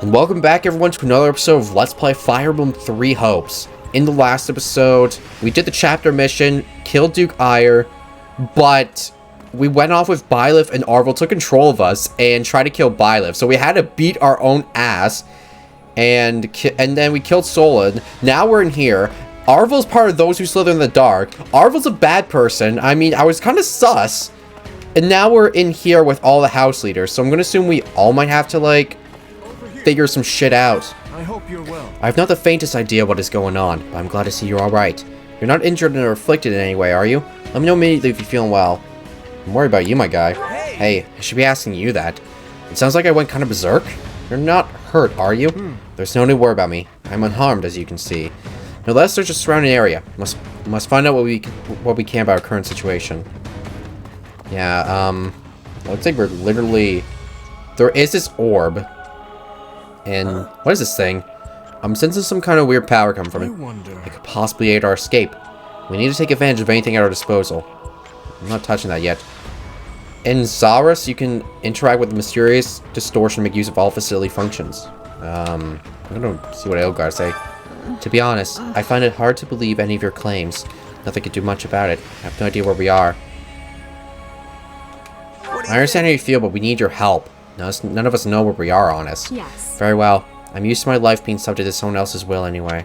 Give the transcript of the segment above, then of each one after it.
And welcome back everyone to another episode of Let's Play Fire Emblem 3 Hopes. In the last episode, we did the chapter mission, killed Duke Ire, but we went off with Byleth and Arvel took control of us and tried to kill Byleth. So we had to beat our own ass, and then we killed Solon. Now we're in here. Arvel's part of those who slither in the dark. Arvel's a bad person. I mean, I was kind of sus. And now we're in here with all the house leaders. So I'm going to assume we all might have to, like, figure some shit out. I hope you're well. I have not the faintest idea what is going on, but I'm glad to see you're alright. You're not injured or afflicted in any way, are you? Let me know immediately if you're feeling well. I'm worried about you, my guy. Hey, I should be asking you that. It sounds like I went kind of berserk. You're not hurt, are you? There's no need to worry about me. I'm unharmed, as you can see. Now let's search the surrounding area. Must find out what we can about our current situation. Yeah, looks like we're literally... There is this orb. And what is this thing? I'm sensing some kind of weird power coming from it. It could possibly aid our escape. We need to take advantage of anything at our disposal. I'm not touching that yet. In Zarus, you can interact with the mysterious distortion and make use of all facility functions. I'm gonna see what Edelgard say. To be honest, I find it hard to believe any of your claims. Nothing can do much about it. I have no idea where we are. I understand how you feel, but we need your help. None of us know where we are, honest. Yes. Very well. I'm used to my life being subject to someone else's will anyway.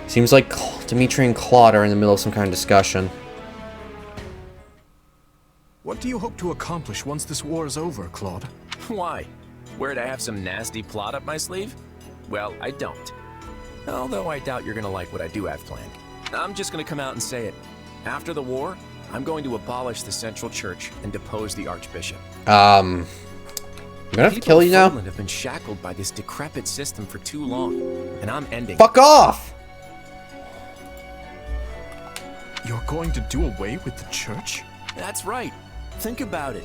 Seems like Dimitri and Claude are in the middle of some kind of discussion. What do you hope to accomplish once this war is over, Claude? Why? Where'd I have some nasty plot up my sleeve? Well, I don't. Although I doubt you're gonna like what I do have planned. I'm just gonna come out and say it. After the war, I'm going to abolish the Central Church and depose the Archbishop. I'm gonna have to kill you now? People have been shackled by this decrepit system for too long, and I'm ending. Fuck off! You're going to do away with the church? That's right. Think about it.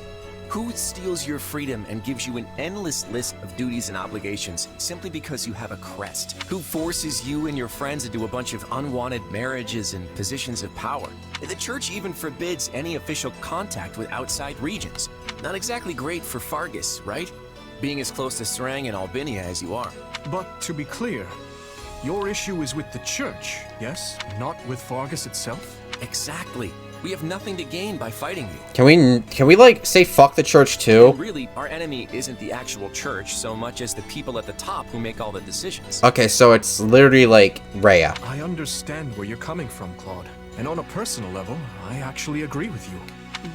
Who steals your freedom and gives you an endless list of duties and obligations simply because you have a crest? Who forces you and your friends into a bunch of unwanted marriages and positions of power? The church even forbids any official contact with outside regions. Not exactly great for Fargus, right? Being as close to Serang and Albinia as you are. But to be clear, your issue is with the church, yes? Not with Fargus itself? Exactly. We have nothing to gain by fighting you. Can we like say fuck the church too? And really, our enemy isn't the actual church so much as the people at the top who make all the decisions. Okay, so it's literally like Rhea. I understand where you're coming from, Claude. And on a personal level, I actually agree with you.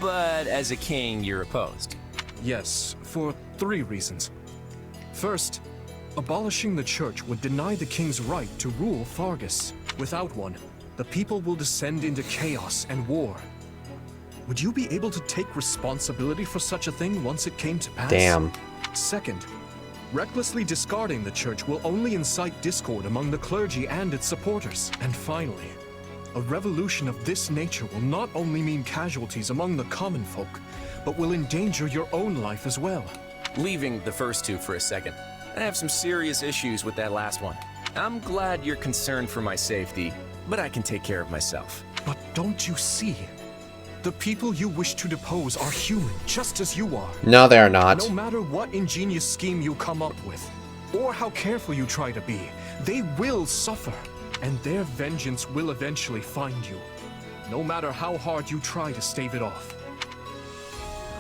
But as a king, you're opposed. Yes, for 3 reasons. First, abolishing the church would deny the king's right to rule Fargus. Without one, the people will descend into chaos and war. Would you be able to take responsibility for such a thing once it came to pass? Damn. Second, recklessly discarding the church will only incite discord among the clergy and its supporters. And finally, a revolution of this nature will not only mean casualties among the common folk, but will endanger your own life as well. Leaving the first two for a second, I have some serious issues with that last one. I'm glad you're concerned for my safety, but I can take care of myself. But don't you see? The people you wish to depose are human, just as you are. No, they are not. No matter what ingenious scheme you come up with, or how careful you try to be, they will suffer, and their vengeance will eventually find you, no matter how hard you try to stave it off.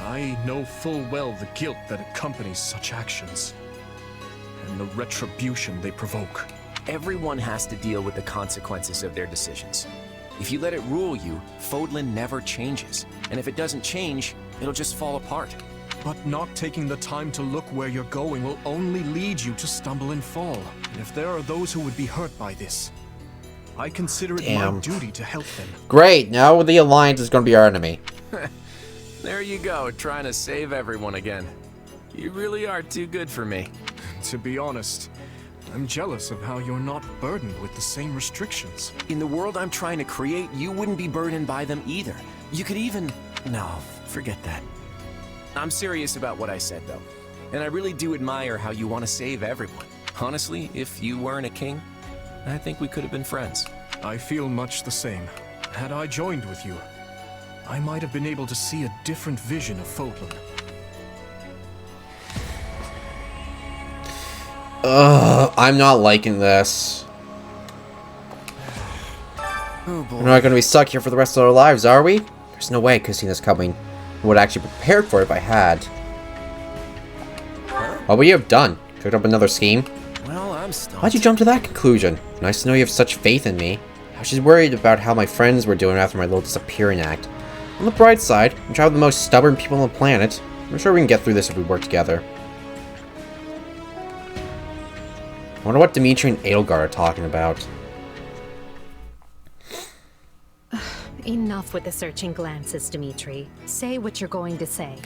I know full well the guilt that accompanies such actions, and the retribution they provoke. Everyone has to deal with the consequences of their decisions. If you let it rule you, Fodlan never changes. And if it doesn't change, it'll just fall apart. But not taking the time to look where you're going will only lead you to stumble and fall. And if there are those who would be hurt by this, I consider it my duty to help them. Great, now the Alliance is going to be our enemy. There you go, trying to save everyone again. You really are too good for me. To be honest, I'm jealous of how you're not burdened with the same restrictions. In the world I'm trying to create, you wouldn't be burdened by them either. You could even... No, forget that. I'm serious about what I said, though. And I really do admire how you want to save everyone. Honestly, if you weren't a king, I think we could have been friends. I feel much the same. Had I joined with you, I might have been able to see a different vision of Fodlan. Ugh, I'm not liking this. Oh boy. We're not gonna be stuck here for the rest of our lives, are we? There's no way I could have seen this coming. I would have actually prepared for it if I had. What would you have done? Cooked up another scheme? Well, I'm stumped. Why'd you jump to that conclusion? Nice to know you have such faith in me. I was just worried about how my friends were doing after my little disappearing act. On the bright side, I'm trying with the most stubborn people on the planet. I'm sure we can get through this if we work together. I wonder what Dimitri and Edelgard are talking about. Enough with the searching glances, Dimitri. Say what you're going to say.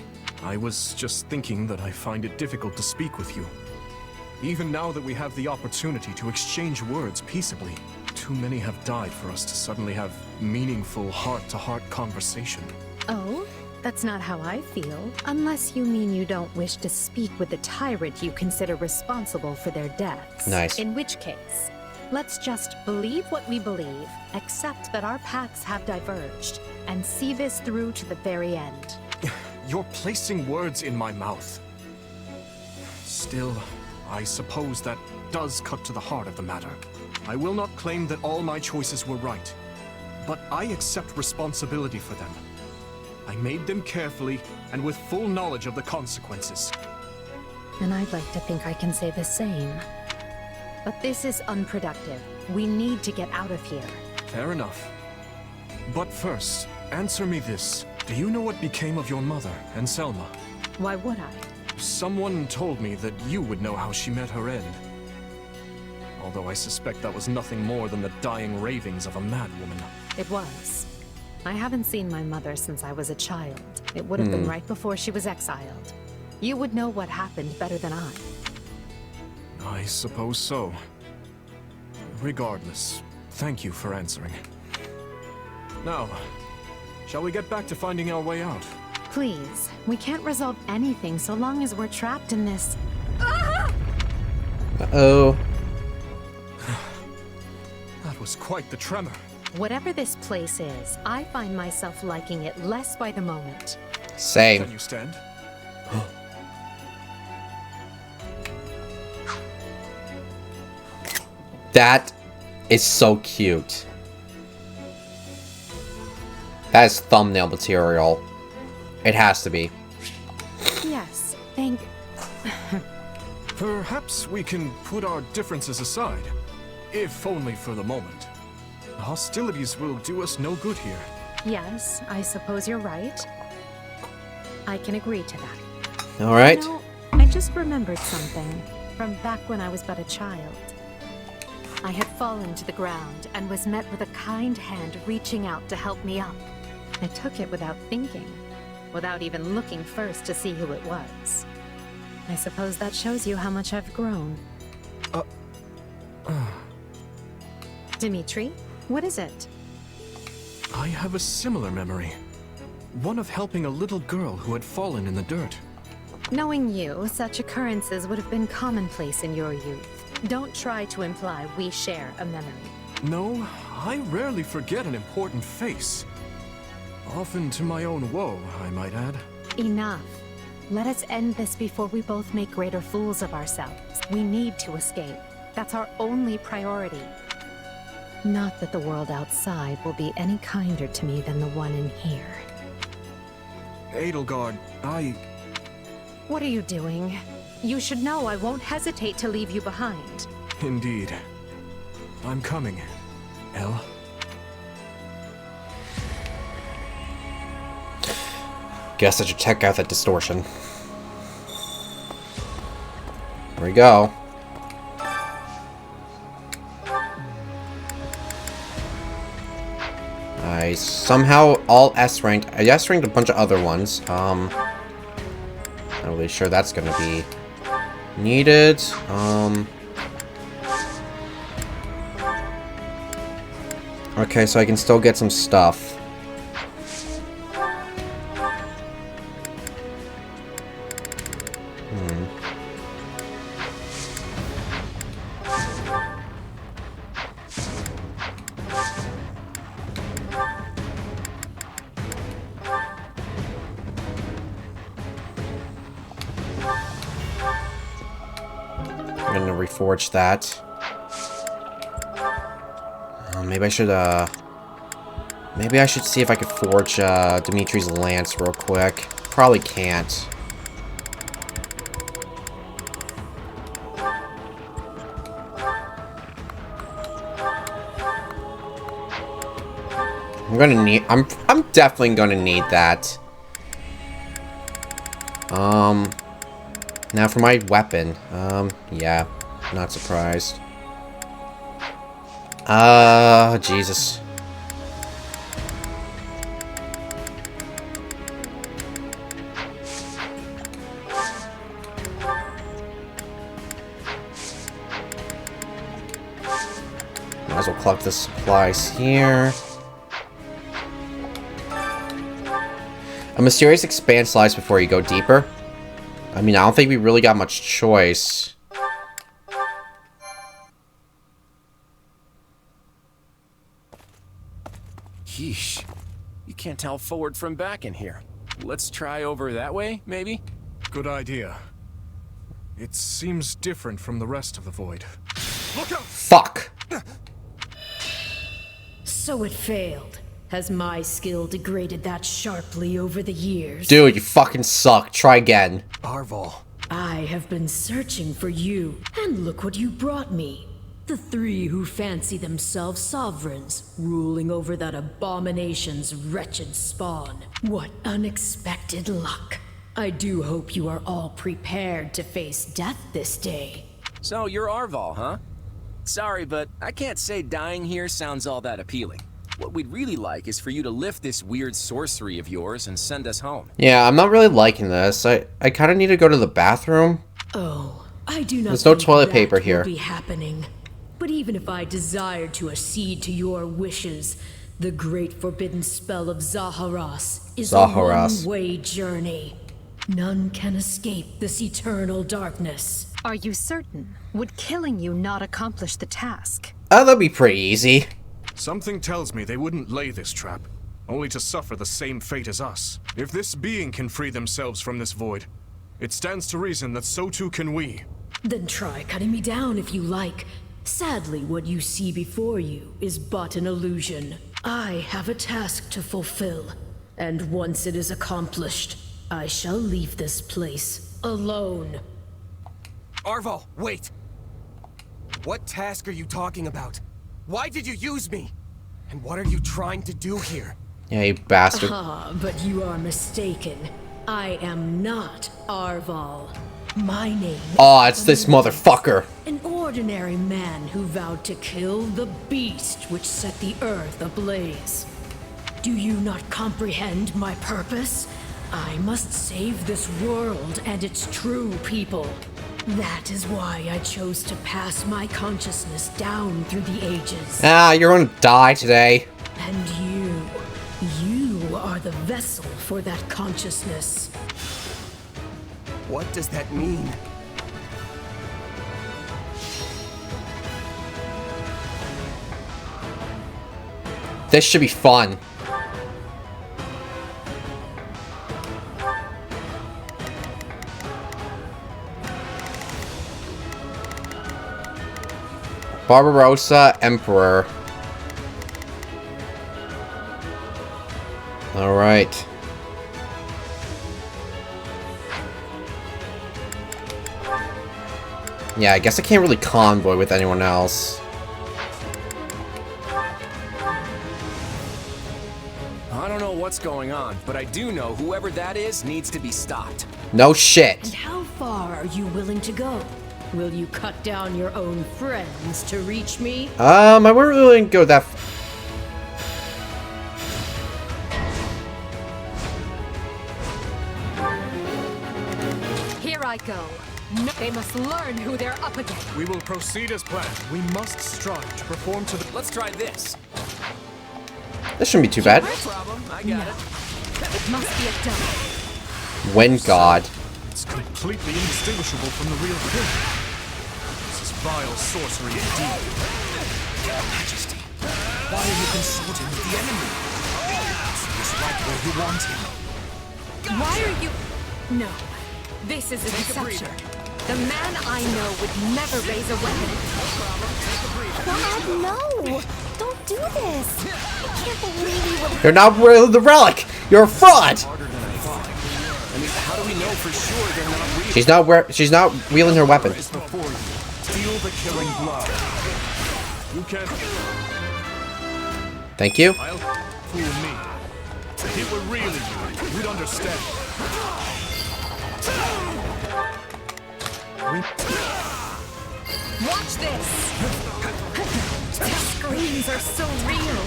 I was just thinking that I find it difficult to speak with you. Even now that we have the opportunity to exchange words peaceably, too many have died for us to suddenly have meaningful heart-to-heart conversation. Oh? That's not how I feel. Unless you mean you don't wish to speak with the tyrant you consider responsible for their deaths. Nice. In which case, let's just believe what we believe, accept that our paths have diverged, and see this through to the very end. You're placing words in my mouth. Still, I suppose that does cut to the heart of the matter. I will not claim that all my choices were right, but I accept responsibility for them. I made them carefully and with full knowledge of the consequences. And I'd like to think I can say the same. But this is unproductive. We need to get out of here. Fair enough. But first, answer me this. Do you know what became of your mother and Selma? Why would I? Someone told me that you would know how she met her end. Although I suspect that was nothing more than the dying ravings of a madwoman. It was. I haven't seen my mother since I was a child. It would have been right before she was exiled. You would know what happened better than I. I suppose so. Regardless, thank you for answering. Now, shall we get back to finding our way out? Please, we can't resolve anything so long as we're trapped in this. Uh-oh. That was quite the tremor. Whatever this place is, I find myself liking it less by the moment. Same. Can you stand? That is so cute. That is thumbnail material. It has to be. Yes, thank... Perhaps we can put our differences aside, if only for the moment. Hostilities will do us no good here. Yes, I suppose you're right. I can agree to that. Alright. You know, I just remembered something from back when I was but a child. I had fallen to the ground and was met with a kind hand reaching out to help me up. I took it without thinking, without even looking first to see who it was. I suppose that shows you how much I've grown. Dimitri, what is it? I have a similar memory. One of helping a little girl who had fallen in the dirt. Knowing you, such occurrences would have been commonplace in your youth. Don't try to imply we share a memory. No, I rarely forget an important face. Often to my own woe, I might add. Enough. Let us end this before we both make greater fools of ourselves. We need to escape. That's our only priority. Not that the world outside will be any kinder to me than the one in here. Edelgard, What are you doing? You should know I won't hesitate to leave you behind. Indeed. I'm coming, Elle. Guess I should check out that distortion. Here we go. I somehow all S ranked. I S ranked a bunch of other ones. Not really sure that's gonna be needed. Okay, so I can still get some stuff. I'm gonna reforge that. Maybe I should see if I could forge Dimitri's lance real quick. Probably can't. I'm definitely gonna need that. Now for my weapon. Yeah, not surprised. Jesus. Might as well collect the supplies here. A mysterious expanse lies before you go deeper. I mean, I don't think we really got much choice. Yeesh. You can't tell forward from back in here. Let's try over that way, maybe? Good idea. It seems different from the rest of the void. Look out! Fuck! So it failed. Has my skill degraded that sharply over the years? Dude, you fucking suck. Try again. Arvel. I have been searching for you, and look what you brought me. The three who fancy themselves sovereigns, ruling over that abomination's wretched spawn. What unexpected luck. I do hope you are all prepared to face death this day. So you're Arvel, huh? Sorry, but I can't say dying here sounds all that appealing. What we'd really like is for you to lift this weird sorcery of yours and send us home. Yeah, I'm not really liking this. I kind of need to go to the bathroom. Oh, I do not. There's no think toilet that paper will here. Be happening. But even if I desired to accede to your wishes, the great forbidden spell of Zaharas is a one-way journey. None can escape this eternal darkness. Are you certain? Would killing you not accomplish the task? Oh, that'd be pretty easy. Something tells me they wouldn't lay this trap, only to suffer the same fate as us. If this being can free themselves from this void, it stands to reason that so too can we. Then try cutting me down if you like. Sadly, what you see before you is but an illusion. I have a task to fulfill, and once it is accomplished, I shall leave this place alone. Arvel, wait! What task are you talking about? Why did you use me? And what are you trying to do here? Yeah, you bastard. Ah, but you are mistaken. I am not Arvel. My name Oh, it's this motherfucker. an ordinary man who vowed to kill the beast which set the earth ablaze. Do you not comprehend my purpose? I must save this world and its true people. That is why I chose to pass my consciousness down through the ages. Ah, you're gonna die today. And you are the vessel for that consciousness. What does that mean? This should be fun. Barbarossa Emperor. Alright. Yeah, I guess I can't really convoy with anyone else. I don't know what's going on, but I do know whoever that is needs to be stopped. No And shit. how far are you willing to go? Will you cut down your own friends to reach me? I wouldn't really go that Here I go. No, they must learn who they're up against. We will proceed as planned. We must strive to perform to the... Let's try this. This shouldn't be too bad. No problem, I got it. It must be a dummy. When God. It's completely indistinguishable from the real thing. This is vile sorcery indeed. Your Majesty, why are you consulting with the enemy? He is right where you want him. Why are you... No. This is a deception. The man I know would never raise a weapon. Claude, no! Don't do this! I can't believe you would... You're not wearing the relic! You're a fraud! Harder than I thought. I mean, how do we know for sure they're not real? She's not wielding her weapon. Is before you. Feel the killing blow. You can't Thank you. fool me. If it were really you, we'd understand. Watch this! The screams are so real.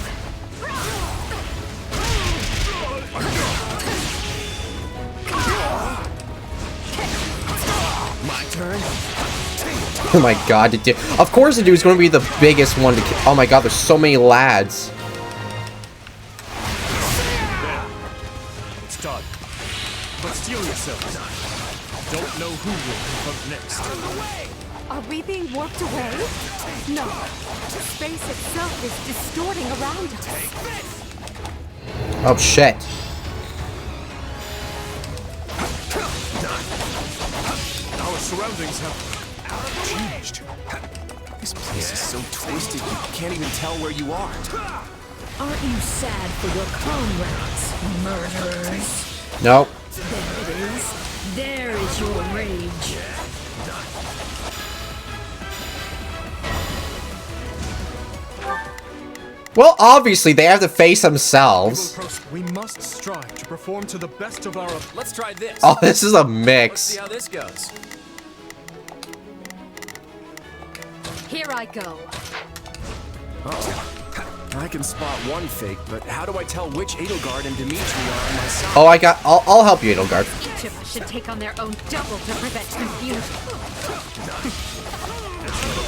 My turn. Oh my god, the dude. Of course the dude's gonna be the biggest one to kill. Oh my god, there's so many lads. It's done. But steel yourselves. Don't know who will come next. Are we being warped away? No. Space itself is distorting around us. Oh shit. Our surroundings have changed. This place is so twisted, you can't even tell where you are. Aren't you sad for your comrades, murderers? Nope. There it is. There is your rage. Well, obviously they have to face themselves. We must strive to perform to the best of our... Let's try this. Oh, this is a Let's mix. see how this goes. Here I go. I can spot one fake, but how do I tell which Edelgard and Dimitri are on my side? Oh, I'll help you, Edelgard. Each of us should take on their own double to prevent confusion.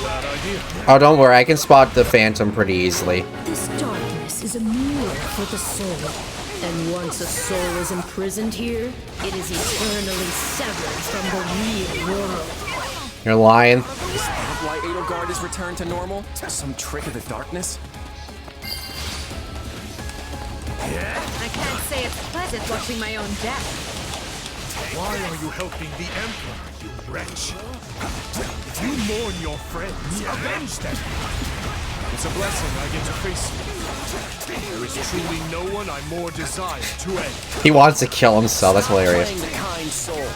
Bad idea. Oh, don't worry, I can spot the Phantom pretty easily. This darkness is a mirror for the soul. And once a soul is imprisoned here, it is eternally severed from the real world. You're lying. Is that why Edelgard is returned to normal? Some trick of the darkness? I can't say it's pleasant watching my own death. Why are you helping the Emperor, you wretch? If you mourn your friends, avenge them. It's a blessing I get to face you. There is truly no one I more desire to end. He wants to kill himself, that's hilarious. Playing the kind soul.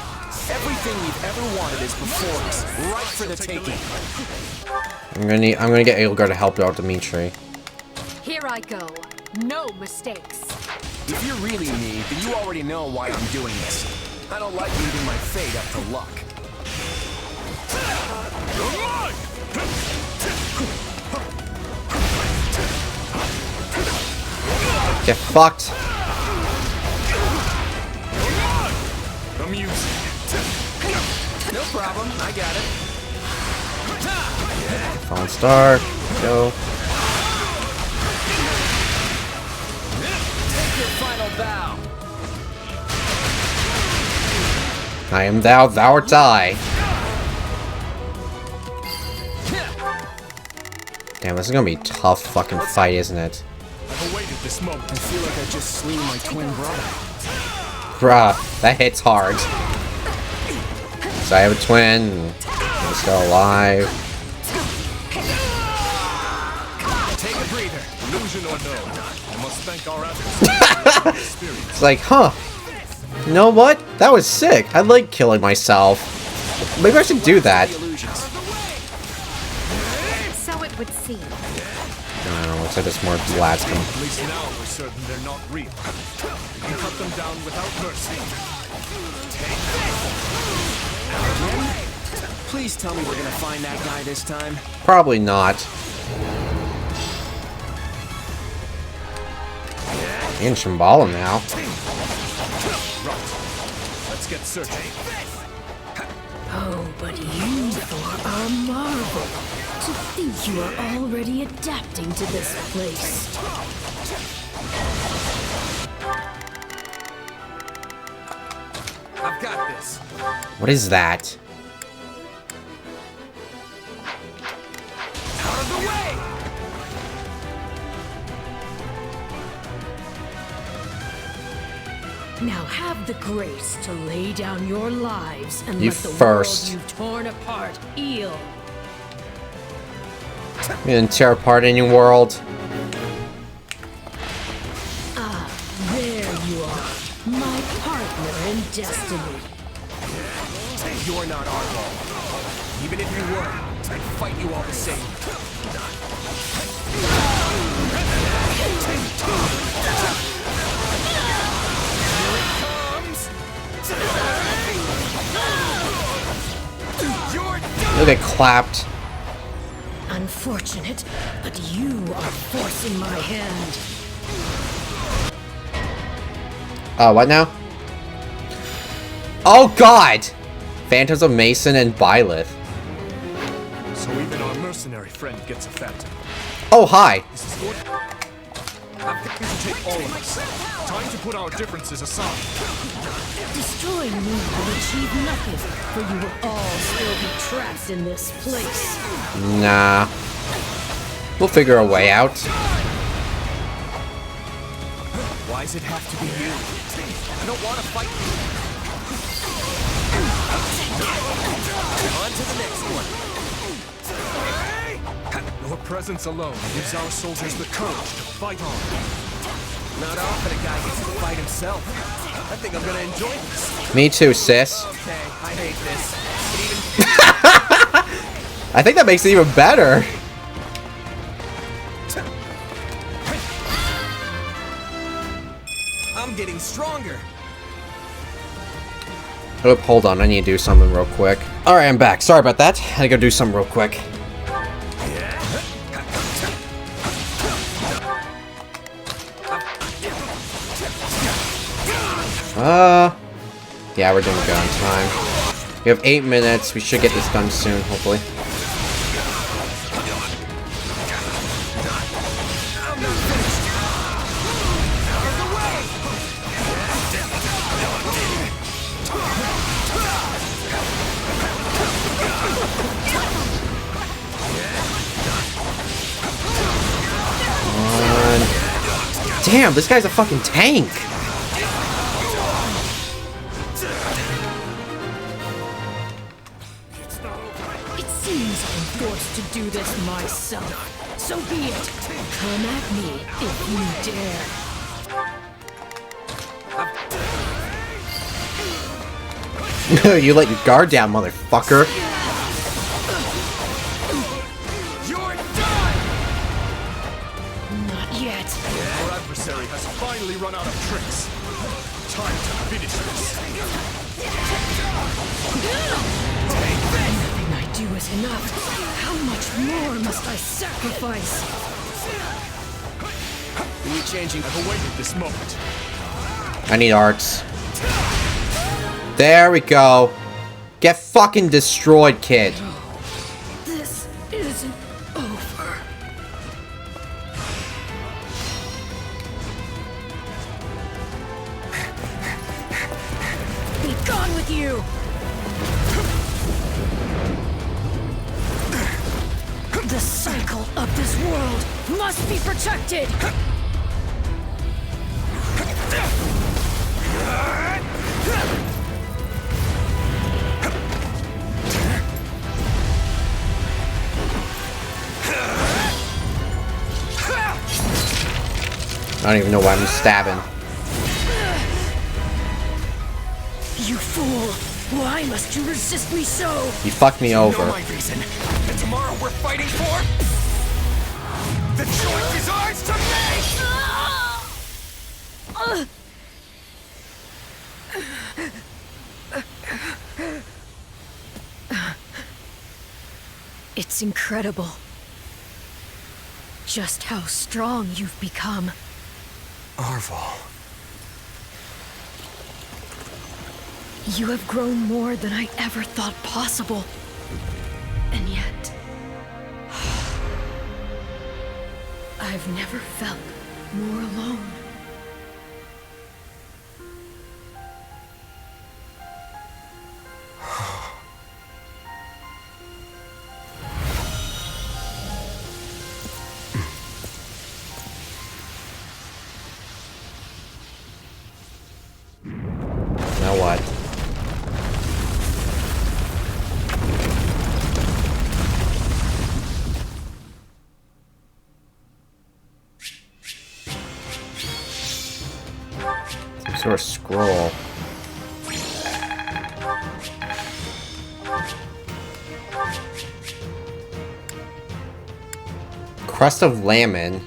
Everything we've ever wanted is before us, right for the taking. I'm gonna get Edelgard to help out Dimitri. Here I go. No mistakes. If you're really me, then you already know why I'm doing this. I don't like leaving my fate up to luck. Get fucked. Amusing. No problem, I got it. Fallen Star. Go. Take your final bow. I am thou, thou art I. Damn, this is gonna be a tough fucking fight, isn't it? I've awaited this moment. I feel like I just slew my twin brother. Bruh, that hits hard. So I have a twin, and I'm still alive. Take a breather. Illusion or no, I must thank our efforts. It's like, huh. You know what? That was sick. I like killing myself. Maybe I should do that. So it would seem. I don't know, looks like there's more lads coming. At least now we're certain they're not real. We can cut them down without mercy. Please tell me we're gonna find that guy this time. Probably not. In Shambhala now. Let's get searching. Oh, but you four are marvel. To think you are already adapting to this place. I've got this. What is that? Out of the way! Now have the grace to lay down your lives and You let the first. world you've torn apart heal. You didn't tear apart any world. There you are, my partner in destiny. You're not Arvel. Even if you were, I'd fight you all the same. Here it comes! You're done! Look at clapped. Unfortunate, but you are forcing my hand. What now? Oh god! Phantoms of Mason and Byleth. So even our mercenary friend gets a phantom. Oh, hi! This is good. I've got to take all of us. Time to put our differences aside. Destroying me will achieve nothing, for you will all still be trapped in this place. Nah. We'll figure a way out. Why does it have to be you? I don't want to fight you. On to the next one. Your presence alone gives our soldiers the courage to fight on. Not often a guy gets to fight himself. I think I'm gonna enjoy this. Me too, sis. Okay, I hate this. I think that makes it even better. I'm getting stronger. Oh, hold on, I need to do something real quick. Alright, I'm back. Sorry about that. I gotta go do something real quick. Yeah, we're doing good on time. We have 8 minutes. We should get this done soon, hopefully. Damn, this guy's a fucking tank! It seems I'm forced to do this myself. So be it. Come at me if you dare. You let your guard down, motherfucker. You're done! Not yet. Our adversary has finally run out of tricks. Time to finish this. Nothing I do is enough. How much more must I sacrifice? Are you changing? I've awaited this moment. I need arts. There we go. Get fucking destroyed, kid. This isn't over. Be gone with you! The cycle of this world must be protected! I don't even know why I'm stabbing. You fool! Why must you resist me so? You fucked me You know over. my reason. And tomorrow we're fighting for... The choice is ours to make! It's incredible. Just how strong you've become. Arvel. You have grown more than I ever thought possible. And yet... I've never felt more alone. sort of scroll. Crest of Lamin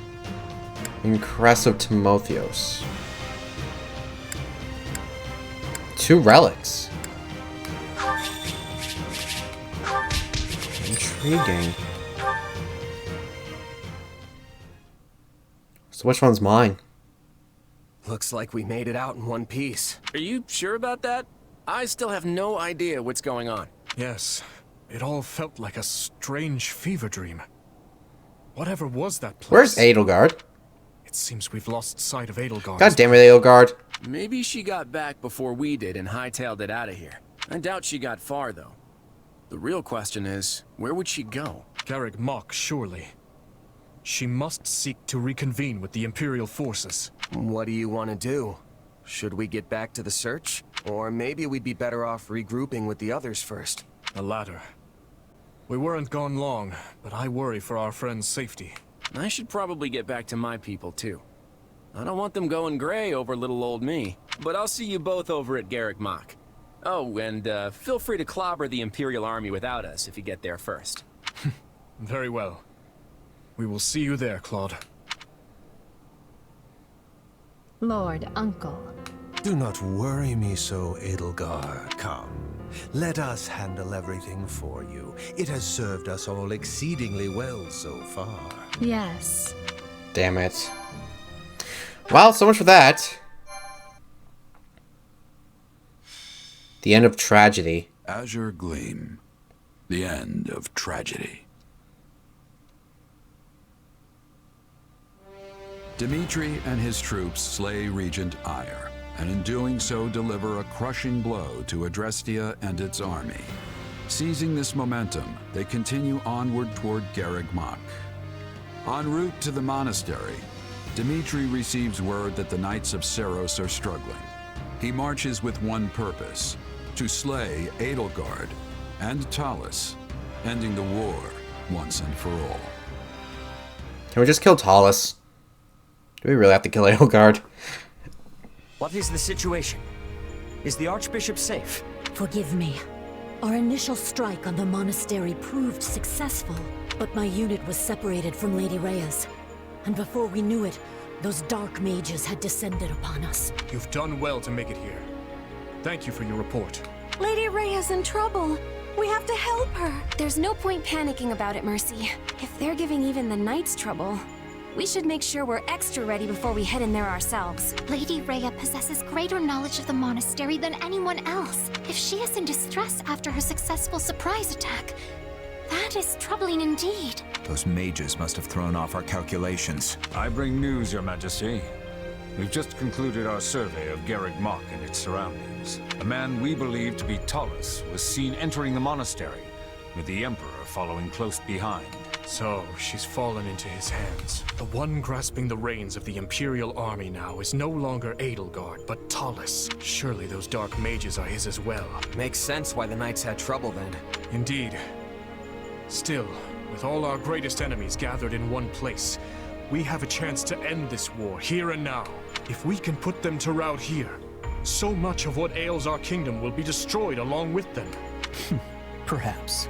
and Crest of Timotheos. 2 relics. Intriguing. So which one's mine? Looks like we made it out in one piece. Are you sure about that? I still have no idea what's going on. Yes, it all felt like a strange fever dream. Whatever was that place? Where's Edelgard? It seems we've lost sight of Edelgard. God damn it, Edelgard. Maybe she got back before we did and hightailed it out of here. I doubt she got far, though. The real question is, where would she go? Garrick Mach, surely. She must seek to reconvene with the Imperial forces. What do you want to do? Should we get back to the search? Or maybe we'd be better off regrouping with the others first. The latter. We weren't gone long, but I worry for our friend's safety. I should probably get back to my people, too. I don't want them going gray over little old me. But I'll see you both over at Garrick Mach. Oh, and feel free to clobber the Imperial Army without us if you get there first. Very well. We will see you there, Claude. Lord, Uncle. Do not worry me so, Edelgard. Come, let us handle everything for you. It has served us all exceedingly well so far. Yes. Damn it. Well, so much for that. The end of tragedy. Azure Gleam. The end of tragedy. Dimitri and his troops slay Regent Ire, and in doing so deliver a crushing blow to Adrestia and its army. Seizing this momentum, they continue onward toward Garrick Mach. En route to the monastery, Dimitri receives word that the Knights of Seros are struggling. He marches with one purpose: to slay Edelgard and Talus, ending the war once and for all. Can we just kill Talus? Do we really have to kill Edelgard? What is the situation? Is the Archbishop safe? Forgive me. Our initial strike on the monastery proved successful, but my unit was separated from Lady Rhea's. And before we knew it, those dark mages had descended upon us. You've done well to make it here. Thank you for your report. Lady Rhea's in trouble. We have to help her. There's no point panicking about it, Mercy. If they're giving even the Knights trouble, we should make sure we're extra ready before we head in there ourselves. Lady Rhea possesses greater knowledge of the monastery than anyone else. If she is in distress after her successful surprise attack, that is troubling indeed. Those mages must have thrown off our calculations. I bring news, Your Majesty. We've just concluded our survey of Garrick Mach and its surroundings. A man we believe to be Talus was seen entering the monastery, with the Emperor following close behind. So, she's fallen into his hands. The one grasping the reins of the Imperial Army now is no longer Edelgard, but Talus. Surely those dark mages are his as well. Makes sense why the Knights had trouble then. Indeed. Still, with all our greatest enemies gathered in one place, we have a chance to end this war here and now. If we can put them to rout here, so much of what ails our kingdom will be destroyed along with them. Perhaps.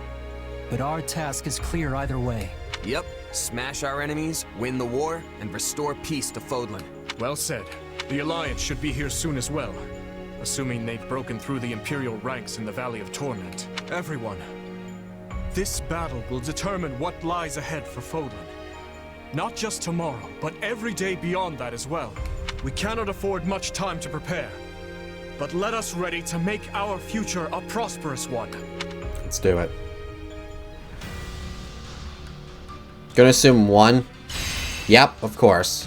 But our task is clear either way. Yep. Smash our enemies, win the war, and restore peace to Fodlan. Well said. The Alliance should be here soon as well, assuming they've broken through the Imperial ranks in the Valley of Torment. Everyone, this battle will determine what lies ahead for Fodlan. Not just tomorrow, but every day beyond that as well. We cannot afford much time to prepare, but let us ready to make our future a prosperous one. Let's do it. Gonna assume 1. Yep, of course.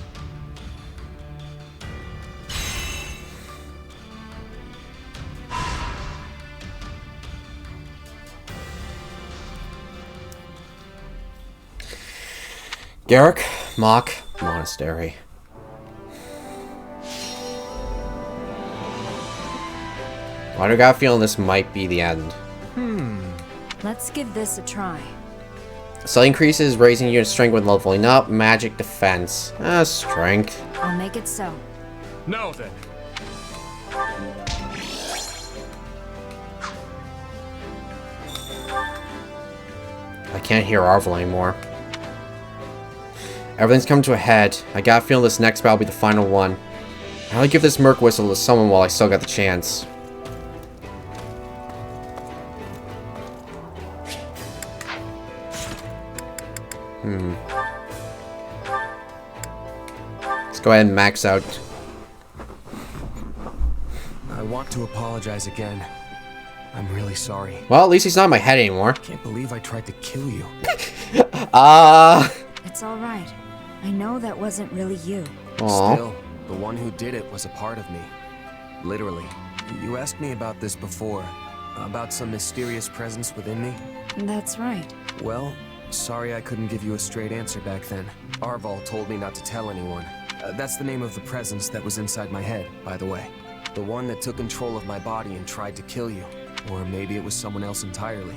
Garrick Mach Monastery. Why do I got a feeling this might be the end? Let's give this a try. So increases raising unit strength when leveling up. Magic defense. Strength. I'll make it so. Now then, I can't hear Arvel anymore. Everything's coming to a head. I got a feeling this next battle will be the final one. I only give this Merc Whistle to someone while I still got the chance. Let's go ahead and max out. I want to apologize again. I'm really sorry. Well, at least he's not in my head anymore. Can't believe I tried to kill you. It's all right. I know that wasn't really you. Aww. Still, the one who did it was a part of me. Literally. You asked me about this before. About some mysterious presence within me. That's right. Well, sorry I couldn't give you a straight answer back then. Arvel told me not to tell anyone. That's the name of the presence that was inside my head, by the way. The one that took control of my body and tried to kill you. Or maybe it was someone else entirely.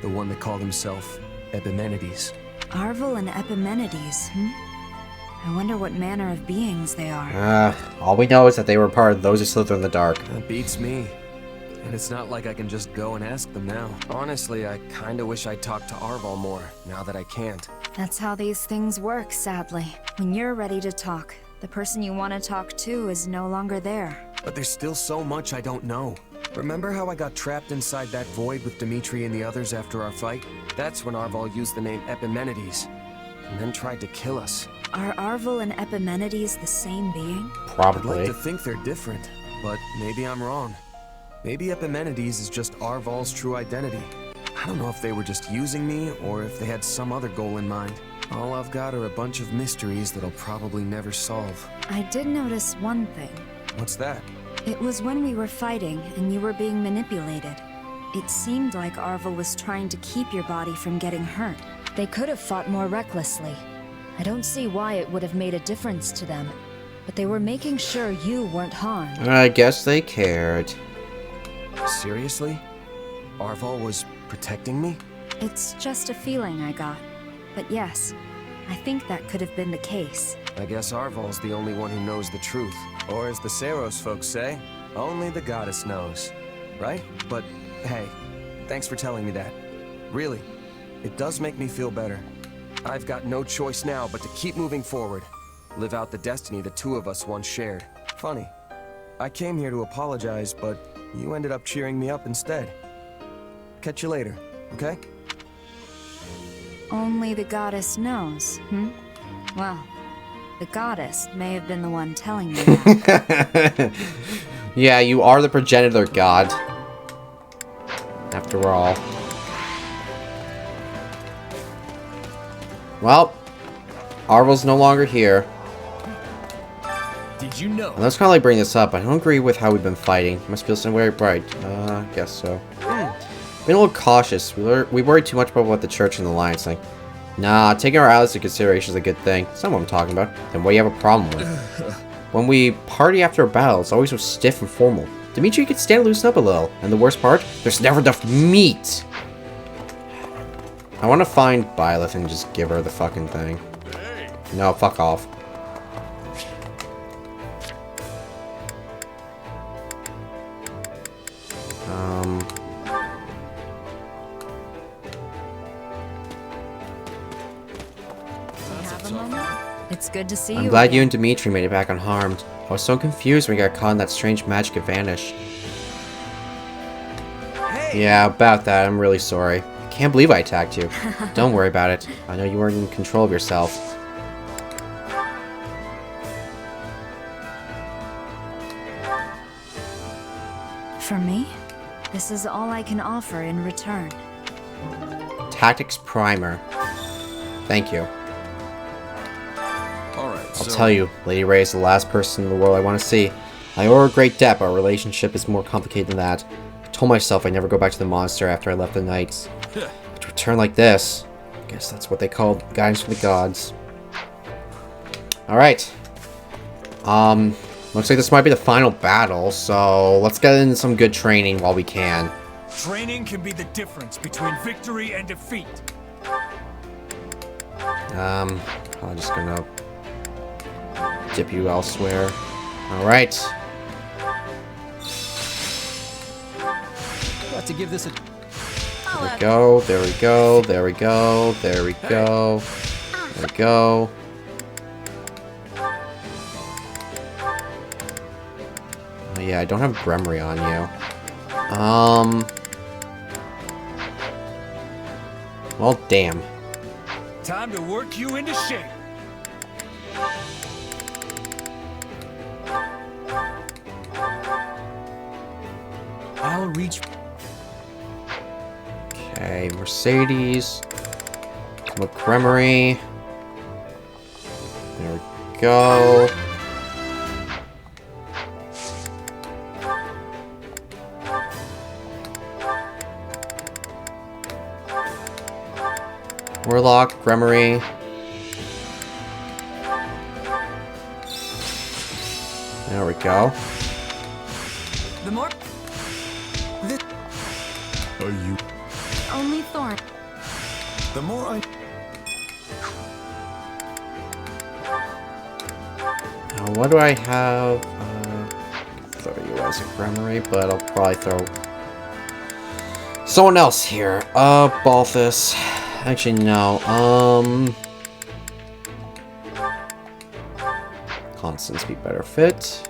The one that called himself Epimenides. Arvel and Epimenides, I wonder what manner of beings they are. All we know is that they were part of those who slither in the dark. That beats me. And it's not like I can just go and ask them now. Honestly, I kinda wish I'd talked to Arvel more, now that I can't. That's how these things work, sadly. When you're ready to talk, the person you want to talk to is no longer there. But there's still so much I don't know. Remember how I got trapped inside that void with Dimitri and the others after our fight? That's when Arvel used the name Epimenides, and then tried to kill us. Are Arvel and Epimenides the same being? Probably. I'd like to think they're different, but maybe I'm wrong. Maybe Epimenides is just Arvel's true identity. I don't know if they were just using me, or if they had some other goal in mind. All I've got are a bunch of mysteries that I'll probably never solve. I did notice one thing. What's that? It was when we were fighting, and you were being manipulated. It seemed like Arvel was trying to keep your body from getting hurt. They could have fought more recklessly. I don't see why it would have made a difference to them. But they were making sure you weren't harmed. I guess they cared. Seriously? Arvel was protecting me? It's just a feeling I got. But yes, I think that could have been the case. I guess Arvel's the only one who knows the truth. Or as the Saros folks say, only the goddess knows. Right? But hey, thanks for telling me that. Really, it does make me feel better. I've got no choice now but to keep moving forward. Live out the destiny the two of us once shared. Funny. I came here to apologize, but you ended up cheering me up instead. Catch you later, okay? Only the goddess knows, Well, the goddess may have been the one telling me that. Yeah, you are the progenitor god. After all. Well, Arvel's no longer here. Did you know? And let's kind of like bring this up. I don't agree with how we've been fighting. Must feel some way bright. I guess so. Been a little cautious. We worry too much about what the church and the alliance think. Nah, taking our allies into consideration is a good thing. That's not what I'm talking about. Then what do you have a problem with? When we party after a battle, it's always so stiff and formal. Dimitri could stand to loosen up a little. And the worst part? There's never enough meat! I want to find Byleth and just give her the fucking thing. No, fuck off. It's good to see you. I'm glad again. you and Dimitri made it back unharmed. I was so confused when we got caught in that strange magic of vanish. Yeah, about that. I'm really sorry. I can't believe I attacked you. Don't worry about it. I know you weren't in control of yourself. For me, this is all I can offer in return. Tactics Primer. Thank you. I'll So, tell you, Lady Ray is the last person in the world I want to see. I owe her a great debt, but our relationship is more complicated than that. I told myself I'd never go back to the monastery after I left the Knights. But to return like this, I guess that's what they call guidance from the gods. Alright. Looks like this might be the final battle, so let's get in some good training while we can. Training can be the difference between victory and defeat. I'm just gonna dip you elsewhere. Alright. Got to give this a... There we go, there we go, there we go, there we go, there we go. Oh yeah, I don't have Gremory on you. Well, damn. Time to work you into shape. I'll reach. Okay, Mercedes. With Gremory. There we go. Warlock, Gremory. There we go. The more. Are you? Only Thorn. The more I. Now, what do I have? Throw you as a Gremory, but I'll probably throw someone else here. Balthus. Actually, no. Constance be better fit.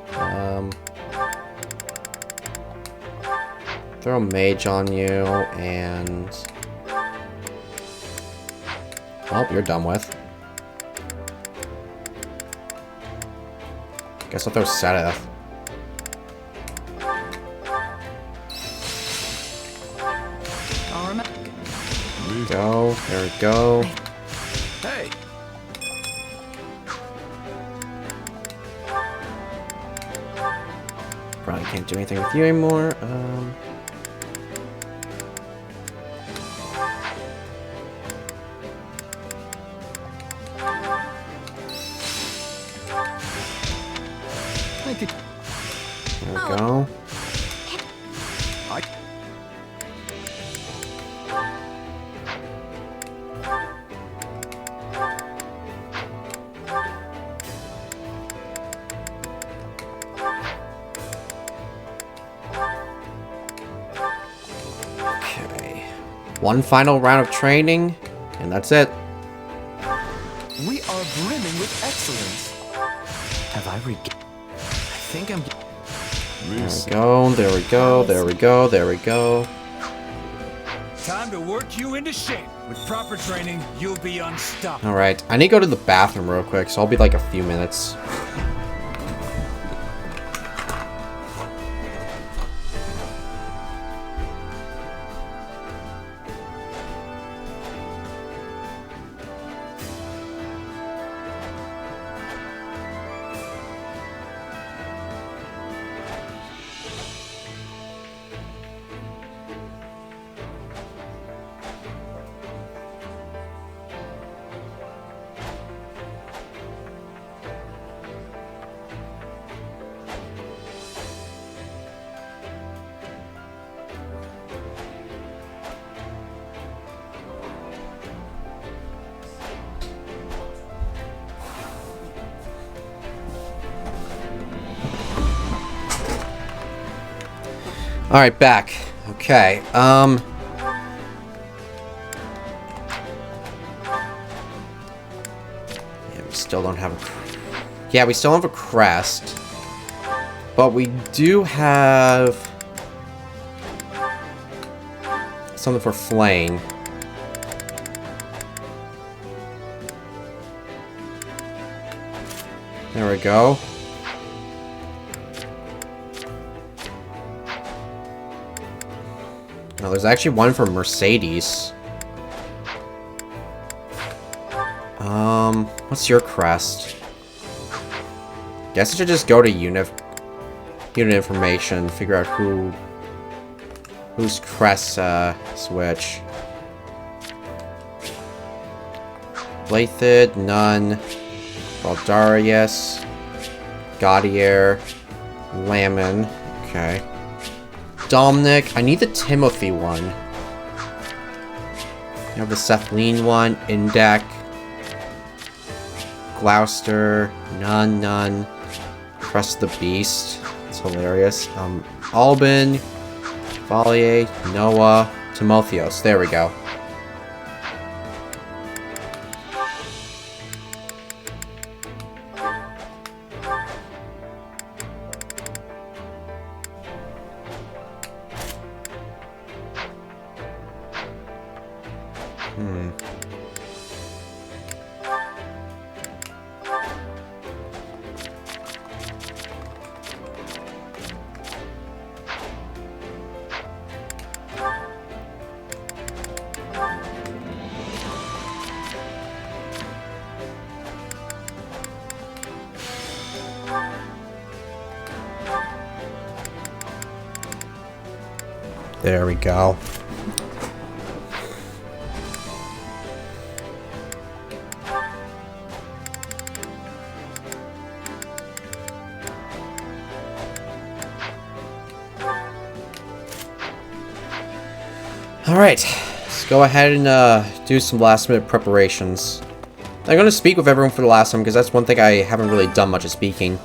Throw Mage on you, and... Oh, you're done with. Guess I'll throw Seth. Go, there we go. Hey. Probably can't do anything with you anymore. There we go. Okay. One final round of training, and that's it. We are brimming with excellence. Have I I think I'm. There we go, there we go, there we go, there we go. Time to work you into shape. With proper training, you'll be unstoppable. Alright, I need to go to the bathroom real quick, so I'll be like a few minutes. Alright, back. Okay, yeah, we still don't have a... Yeah, we still have a crest. But we do have... something for flaying. There we go. No, there's actually one for Mercedes. What's your crest? Guess I should just go to unit information, figure out whose crest switch. Blathid, none. Baldarius, Gaudier, Lamon. Okay. Dominic, I need the Timothy one. You have the Sethlene one, Indec, Gloucester, none. Crest the Beast, it's hilarious. Alban, Valier, Noah, Timotheos. There we go. There we go. Alright, let's go ahead and do some last minute preparations. I'm going to speak with everyone for the last time because that's one thing I haven't really done much of speaking.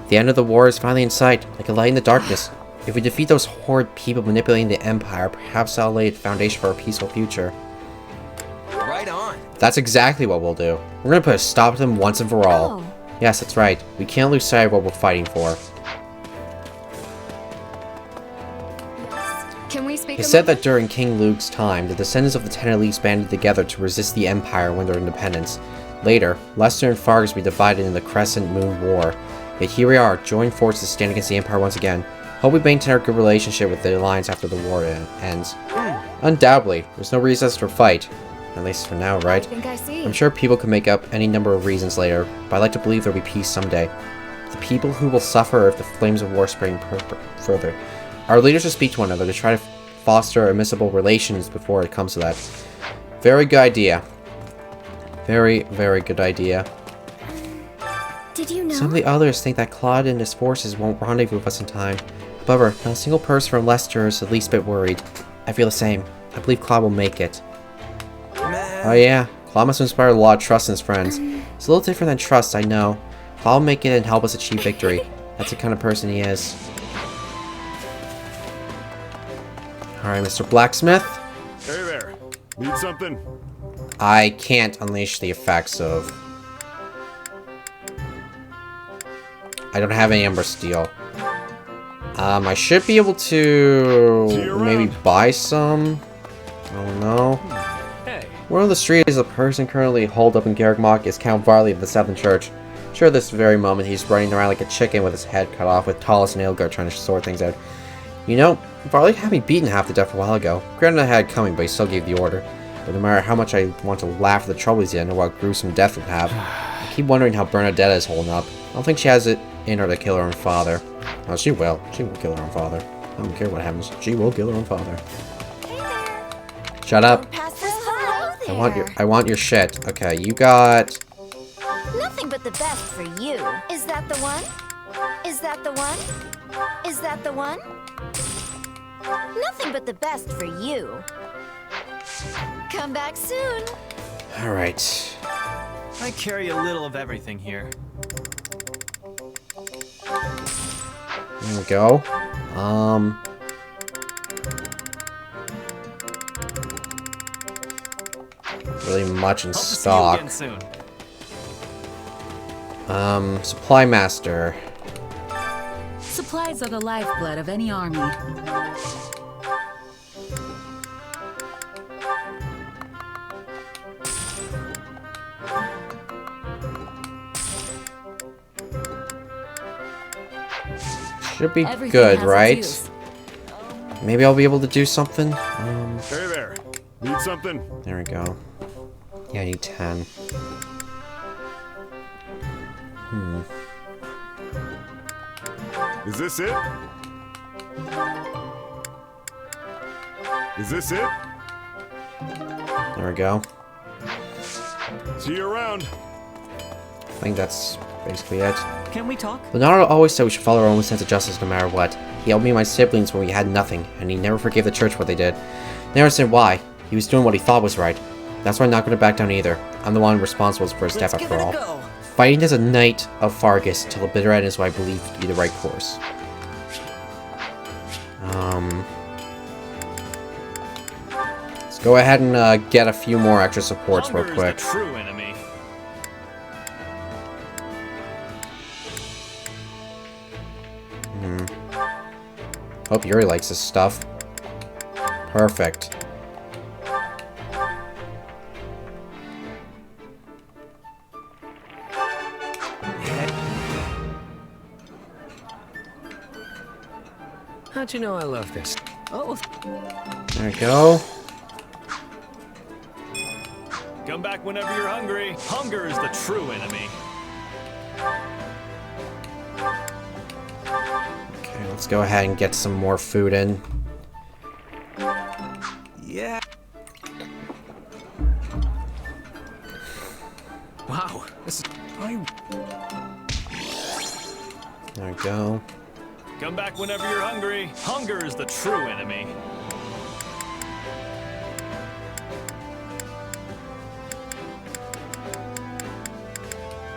The end of the war is finally in sight, like a light in the darkness. If we defeat those horrid people manipulating the Empire, perhaps that'll lay the foundation for a peaceful future. Right on. That's exactly what we'll do. We're gonna put a stop to them once and for all. Oh. Yes, that's right. We can't lose sight of what we're fighting for. Can we speak? It's said that during King Luke's time, the descendants of the Ten Elites banded together to resist the Empire and win their independence. Later, Leicester and Fargus were divided in the Crescent Moon War. Yet here we are, joined forces to stand against the Empire once again. Hope we maintain our good relationship with the Alliance after the war ends. Undoubtedly, there's no reason to fight. At least for now, right? I think I see. I'm sure people can make up any number of reasons later, but I like to believe there'll be peace someday. The people who will suffer if the flames of war spread further. Our leaders will speak to one another to try to foster admissible relations before it comes to that. Very good idea. Very, very good idea. Did you know? Some of the others think that Claude and his forces won't rendezvous with us in time. However, not a single person from Leicester is the least bit worried. I feel the same. I believe Claude will make it. Oh yeah, Claude must inspire a lot of trust in his friends. It's a little different than trust, I know. Claude will make it and help us achieve victory. That's the kind of person he is. Alright, Mr. Blacksmith. Hey there. Need something? I can't unleash the effects of... I don't have any Ember Steel. I should be able to maybe buy some. I don't know. One of the streets is a person currently holed up in Garrick Mach is Count Varley of the Southern Church. Sure, this very moment he's running around like a chicken with his head cut off, with Claude and Edelgard trying to sort things out. You know, Varley had me beaten half to death a while ago. Granted I had it coming, but he still gave the order. But no matter how much I want to laugh at the trouble he's in or what gruesome death would have, I keep wondering how Bernadetta is holding up. I don't think she has it in her to kill her own father. Oh, she will. She will kill her own father. I don't care what happens. She will kill her own father. Shut up. I want your shit. Okay, you got... Nothing but the best for you. Is that the one? Is that the one? Is that the one? Nothing but the best for you. Come back soon. Alright. I carry a little of everything here. There we go. Really much in stock. Supply Master. Supplies are the lifeblood of any army. Should be good, right? Maybe I'll be able to do something. Hey there. Need something? There we go. Yeah, I need 10. Is this it? Is this it? There we go. See you around. I think that's basically it. Can we talk? Leonardo always said we should follow our own sense of justice no matter what. He helped me and my siblings when we had nothing, and he never forgave the church what they did. Never understood why. He was doing what he thought was right. That's why I'm not going to back down either. I'm the one responsible for his death after all. Fighting as a knight of Fargus till the bitter end is what I believe to be the right course. Let's go ahead and get a few more extra supports real quick. True enemy. Hope Yuri likes this stuff. Perfect. How'd you know I love this? Oh. There we go. Come back whenever you're hungry. Hunger is the true enemy. Okay, let's go ahead and get some more food in. Yeah. Wow, this is... There we go. Come back whenever you're hungry. Hunger is the true enemy.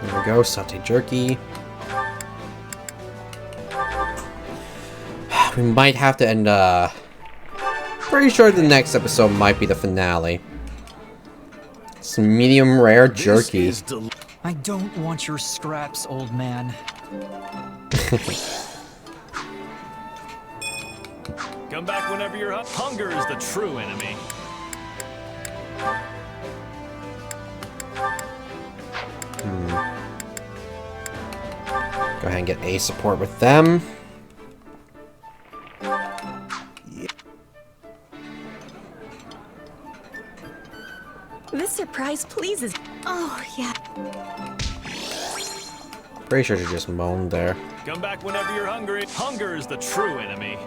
There we go, satay jerky. We might have to end, pretty sure the next episode might be the finale. Some medium rare jerky. I don't want your scraps, old man. Come back whenever you're hunger is the true enemy. Go ahead and get a support with them. This surprise pleases. Oh, yeah. Pretty sure she just moaned there. Come back whenever you're hungry. Hunger is the true enemy.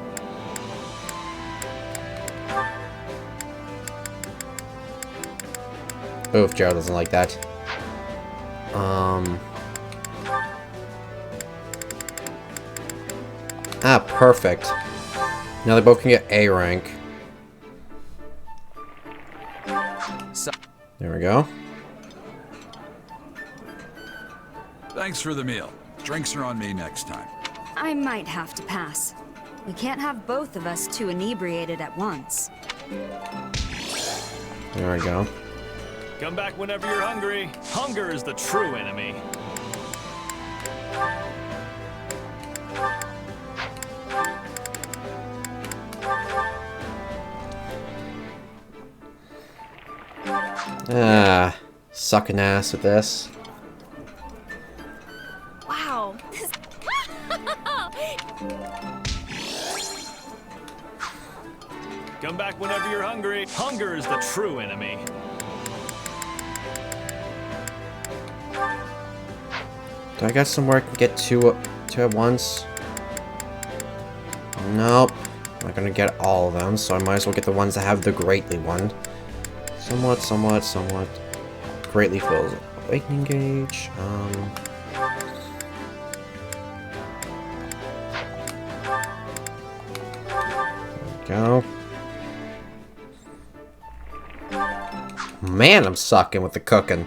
Oof, Gerald doesn't like that. Ah, perfect. Now they both can get A rank. There we go. Thanks for the meal. Drinks are on me next time. I might have to pass. We can't have both of us too inebriated at once. There we go. Come back whenever you're hungry. Hunger is the true enemy. Ah, sucking ass with this. Wow. Come back whenever you're hungry. Hunger is the true enemy. Do I got somewhere I can get two at once? Nope. I'm not gonna get all of them, so I might as well get the ones that have the greatly one. Somewhat. Greatly fills awakening gauge. There we go. Man, I'm sucking with the cooking.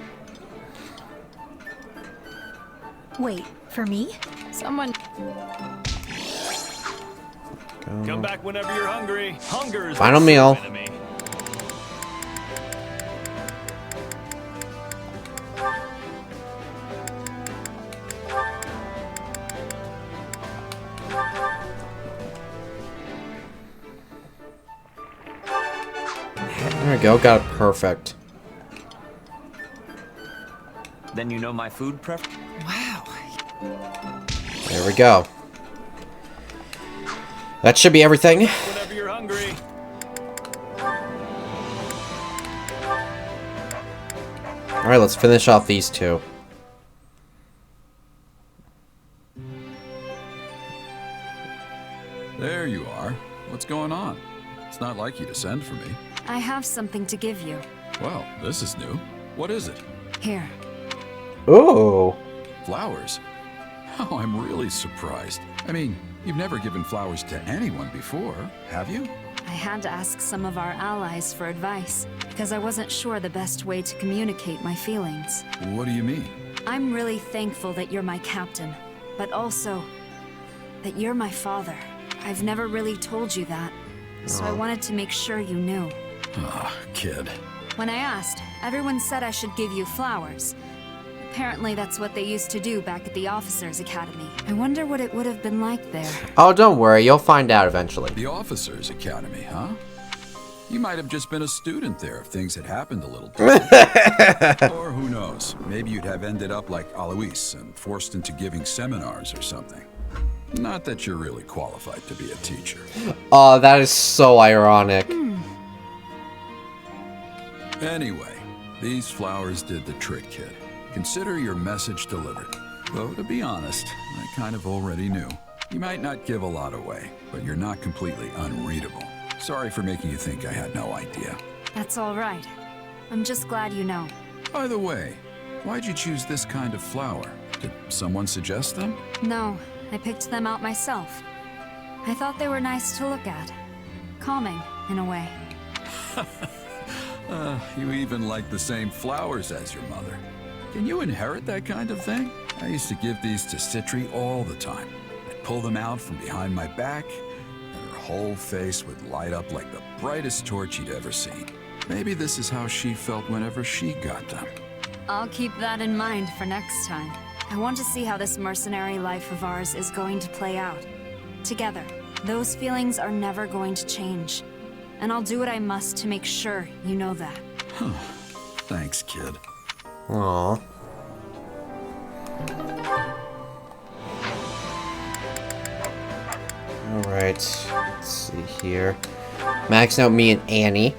Wait, for me? Someone... Come back whenever you're hungry. Hunger is Final the meal. true enemy. There we go, got it perfect. Then you know my food pref. Wow. There we go. That should be everything. Whenever you're hungry. Alright, let's finish off these two. There you are. What's going on? It's not like you to send for me. I have something to give you. Well, this is new. What is it? Here. Ooh. Flowers? Oh, I'm really surprised. I mean, you've never given flowers to anyone before, have you? I had to ask some of our allies for advice, because I wasn't sure the best way to communicate my feelings. What do you mean? I'm really thankful that you're my captain, but also that you're my father. I've never really told you that, so I wanted to make sure you knew. Ah, kid. When I asked, everyone said I should give you flowers. Apparently that's what they used to do back at the Officers' Academy. I wonder what it would have been like there. Oh, don't worry, you'll find out eventually. The Officers' Academy, huh? You might have just been a student there if things had happened a little different. Or who knows, maybe you'd have ended up like Alois and forced into giving seminars or something. Not that you're really qualified to be a teacher. Oh, that is so ironic. Anyway, these flowers did the trick, kid. Consider your message delivered. Though, to be honest, I kind of already knew. You might not give a lot away, but you're not completely unreadable. Sorry for making you think I had no idea. That's all right. I'm just glad you know. By the way, why'd you choose this kind of flower? Did someone suggest them? No, I picked them out myself. I thought they were nice to look at. Calming, in a way. You even like the same flowers as your mother. Can you inherit that kind of thing? I used to give these to Citri all the time. I'd pull them out from behind my back, and her whole face would light up like the brightest torch you'd ever seen. Maybe this is how she felt whenever she got them. I'll keep that in mind for next time. I want to see how this mercenary life of ours is going to play out. Together, those feelings are never going to change. And I'll do what I must to make sure you know that. Huh. Thanks, kid. Aww. Alright, let's see here. Maxing out me and Annie.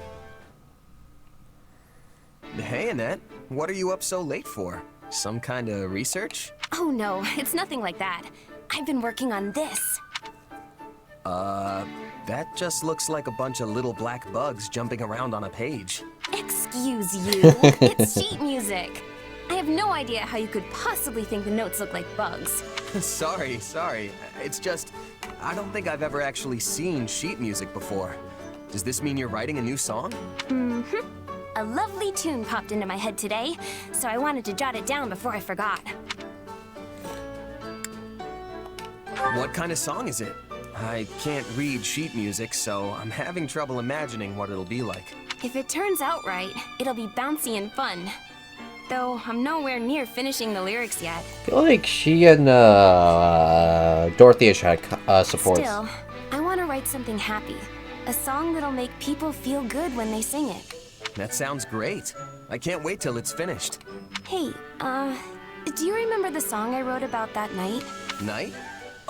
Hey, Annette. What are you up so late for? Some kind of research? Oh no, it's nothing like that. I've been working on this. That just looks like a bunch of little black bugs jumping around on a page. Excuse you, it's sheet music. I have no idea how you could possibly think the notes look like bugs. Sorry. It's just, I don't think I've ever actually seen sheet music before. Does this mean you're writing a new song? Mm-hmm. A lovely tune popped into my head today, so I wanted to jot it down before I forgot. What kind of song is it? I can't read sheet music, so I'm having trouble imagining what it'll be like. If it turns out right, it'll be bouncy and fun. Though I'm nowhere near finishing the lyrics yet. I feel like she and Dorothea had support. Still, I want to write something happy. A song that'll make people feel good when they sing it. That sounds great. I can't wait till it's finished. Hey, do you remember the song I wrote about that night? Night?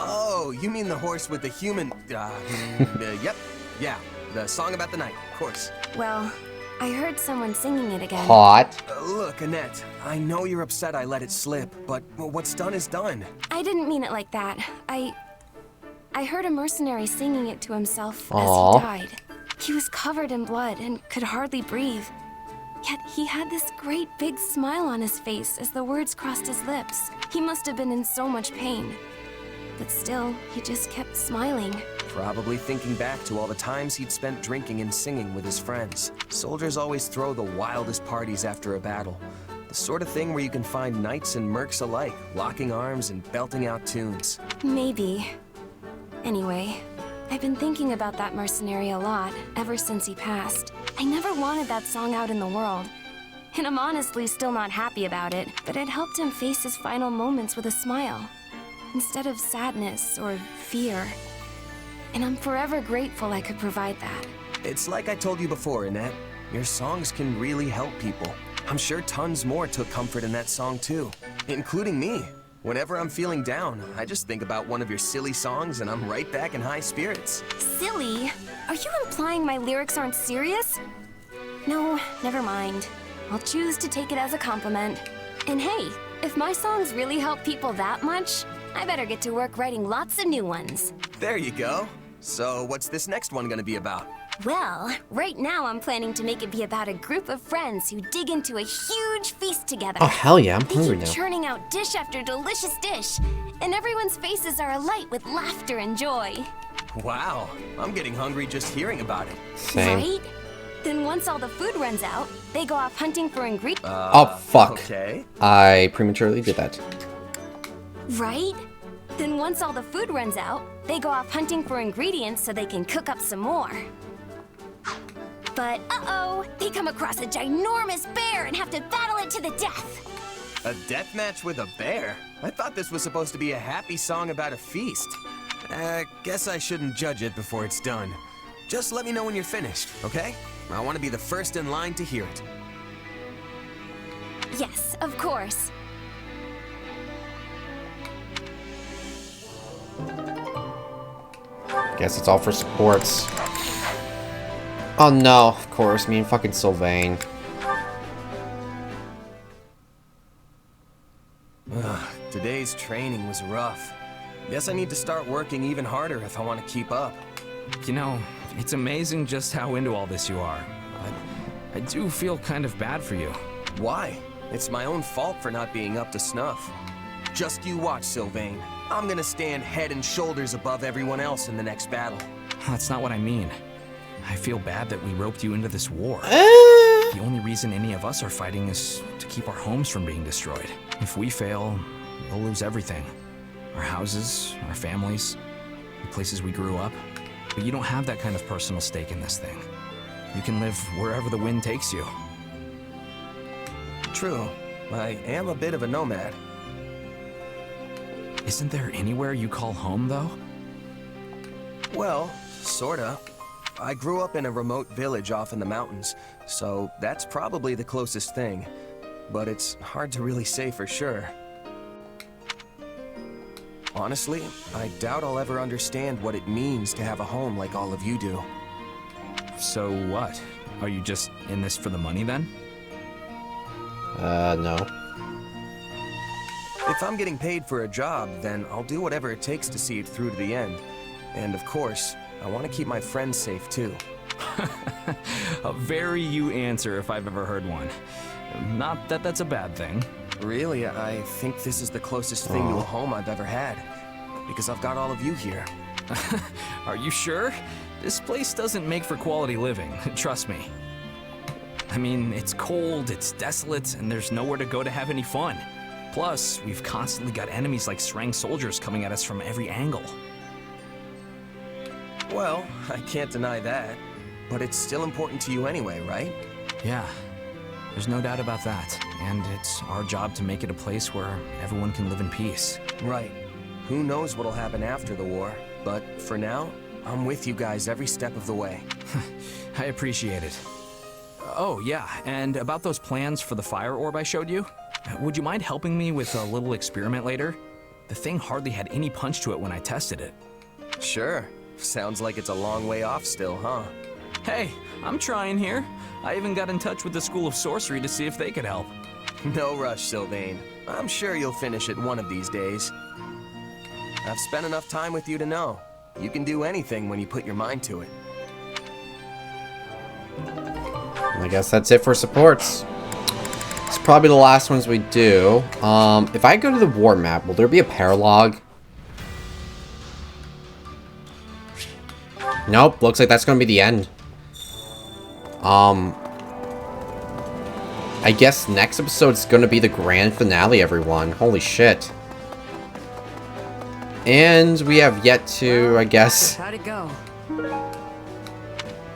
Oh, you mean the horse with the human... yep. Yeah, the song about the night, of course. Well, I heard someone singing it again. Hot. Look, Annette, I know you're upset I let it slip, but what's done is done. I didn't mean it like that. I heard a mercenary singing it to himself as he died. He was covered in blood and could hardly breathe. Yet he had this great big smile on his face as the words crossed his lips. He must have been in so much pain. But still, he just kept smiling. Probably thinking back to all the times he'd spent drinking and singing with his friends. Soldiers always throw the wildest parties after a battle. The sort of thing where you can find knights and mercs alike, locking arms and belting out tunes. Maybe. Anyway, I've been thinking about that mercenary a lot ever since he passed. I never wanted that song out in the world. And I'm honestly still not happy about it, but it helped him face his final moments with a smile, instead of sadness or fear. And I'm forever grateful I could provide that. It's like I told you before, Annette. Your songs can really help people. I'm sure tons more took comfort in that song too, including me. Whenever I'm feeling down, I just think about one of your silly songs and I'm right back in high spirits. Silly? Are you implying my lyrics aren't serious? No, never mind. I'll choose to take it as a compliment. And hey, if my songs really help people that much, I better get to work writing lots of new ones. There you go. So what's this next one gonna be about? Well, right now I'm planning to make it be about a group of friends who dig into a huge feast together. Oh, hell yeah, I'm They hungry keep now. churning out dish after delicious dish, and everyone's faces are alight with laughter and joy. Wow, I'm getting hungry just hearing about it. Same. Right? Then once all the food runs out, they go off hunting for ingredients. Oh, fuck. Okay. I prematurely did that. Right? Then once all the food runs out, they go off hunting for ingredients so they can cook up some more. But uh-oh, they come across a ginormous bear and have to battle it to the death. A death match with a bear? I thought this was supposed to be a happy song about a feast. Guess I shouldn't judge it before it's done. Just let me know when you're finished, okay? I want to be the first in line to hear it. Yes, of course. Guess it's all for supports. Oh no, of course, me and fucking Sylvain. Today's training was rough. Guess I need to start working even harder if I want to keep up. You know, it's amazing just how into all this you are. I do feel kind of bad for you. Why? It's my own fault for not being up to snuff. Just you watch, Sylvain. I'm gonna stand head and shoulders above everyone else in the next battle. That's not what I mean. I feel bad that we roped you into this war. The only reason any of us are fighting is to keep our homes from being destroyed. If we fail, we'll lose everything. Our houses, our families, the places we grew up. But you don't have that kind of personal stake in this thing. You can live wherever the wind takes you. True. I am a bit of a nomad. Isn't there anywhere you call home, though? Well, sorta. I grew up in a remote village off in the mountains, so that's probably the closest thing. But it's hard to really say for sure. Honestly, I doubt I'll ever understand what it means to have a home like all of you do. So what? Are you just in this for the money then? No. If I'm getting paid for a job, then I'll do whatever it takes to see it through to the end. And of course, I want to keep my friends safe too. A very you answer if I've ever heard one. Not that that's a bad thing. Really, I think this is the closest thing to a home I've ever had. Because I've got all of you here. Are you sure? This place doesn't make for quality living, trust me. I mean, it's cold, it's desolate, and there's nowhere to go to have any fun. Plus, we've constantly got enemies like Srang soldiers coming at us from every angle. Well, I can't deny that. But it's still important to you anyway, right? Yeah, there's no doubt about that. And it's our job to make it a place where everyone can live in peace. Right. Who knows what'll happen after the war, but for now, I'm with you guys every step of the way. I appreciate it. Oh, yeah, and about those plans for the fire orb I showed you? Would you mind helping me with a little experiment later? The thing hardly had any punch to it when I tested it. Sure. Sounds like it's a long way off still, huh? Hey, I'm trying here. I even got in touch with the School of Sorcery to see if they could help. No rush, Sylvain. I'm sure you'll finish it one of these days. I've spent enough time with you to know. You can do anything when you put your mind to it. I guess that's it for supports. It's probably the last ones we do. If I go to the war map, will there be a paralog? Nope, looks like that's gonna be the end. I guess next episode's gonna be the grand finale, everyone. Holy shit. And we have yet to, I guess, How'd it go?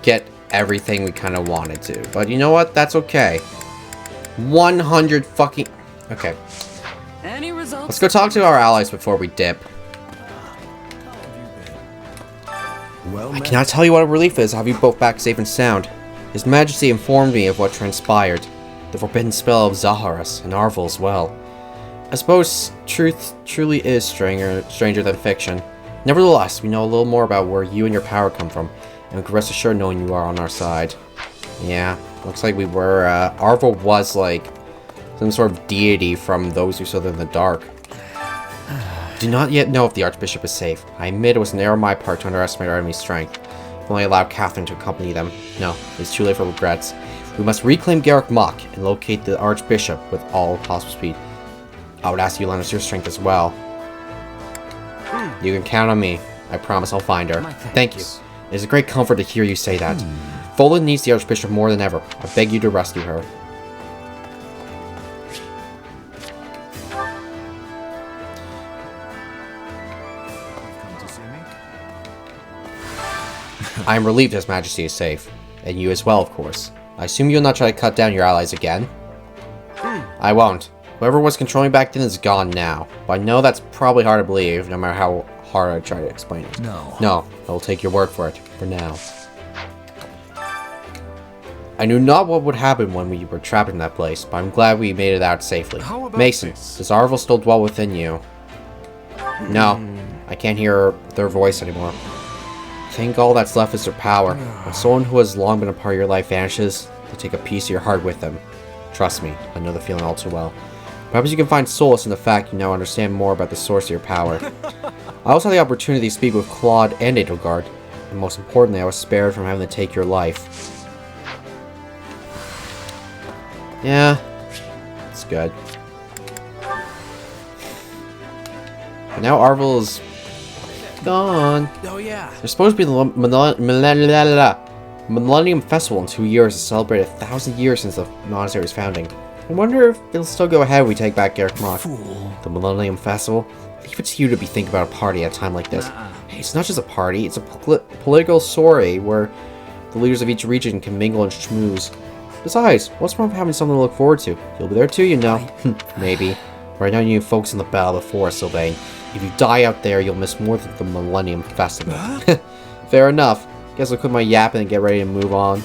get everything we kind of wanted to. But you know what? That's okay. 100 fucking... Okay. Any results? Let's go talk to our allies before we dip. Well, I cannot tell you what a relief it is to have you both back safe and sound. His Majesty informed me of what transpired. The forbidden spell of Zaharas and Arvel as well. I suppose truth truly is stranger than fiction. Nevertheless, we know a little more about where you and your power come from, and we can rest assured knowing you are on our side. Yeah, looks like we were, Arvel was like some sort of deity from those who stood in the dark. Do not yet know if the Archbishop is safe. I admit it was an error on my part to underestimate our enemy's strength. If only allowed Catherine to accompany them. No, it's too late for regrets. We must reclaim Garrick Mach and locate the Archbishop with all possible speed. I would ask you to lend us your strength as well. You can count on me. I promise I'll find her. Thank you. It is a great comfort to hear you say that. Folan needs the Archbishop more than ever. I beg you to rescue her. I am relieved His Majesty is safe. And you as well, of course. I assume you'll not try to cut down your allies again? I won't. Whoever was controlling back then is gone now. But I know that's probably hard to believe, no matter how hard I try to explain it. No, I'll take your word for it, for now. I knew not what would happen when we were trapped in that place, but I'm glad we made it out safely. Mason, does Arvel still dwell within you? No, I can't hear their voice anymore. I think all that's left is their power. When someone who has long been a part of your life vanishes, they take a piece of your heart with them. Trust me, I know the feeling all too well. Perhaps you can find solace in the fact you now understand more about the source of your power. I also had the opportunity to speak with Claude and Edelgard, and most importantly, I was spared from having to take your life. Yeah, it's good. But now Arvel is gone. Oh yeah. There's supposed to be the Millennium Festival in 2 years to celebrate 1,000 years since the monastery's founding. I wonder if it'll still go ahead if we take back Garrick Mach. The Millennium Festival? Leave it to you to be thinking about a party at a time like this. Hey, it's not just a party, it's a political soiree where the leaders of each region can mingle and schmooze. Besides, what's wrong with having something to look forward to? You'll be there too, you know. Maybe. Right now you focus on the Battle of the Forest, Sylvain. If you die out there, you'll miss more than the Millennium Festival. Fair enough. Guess I'll quit my yapping and get ready to move on.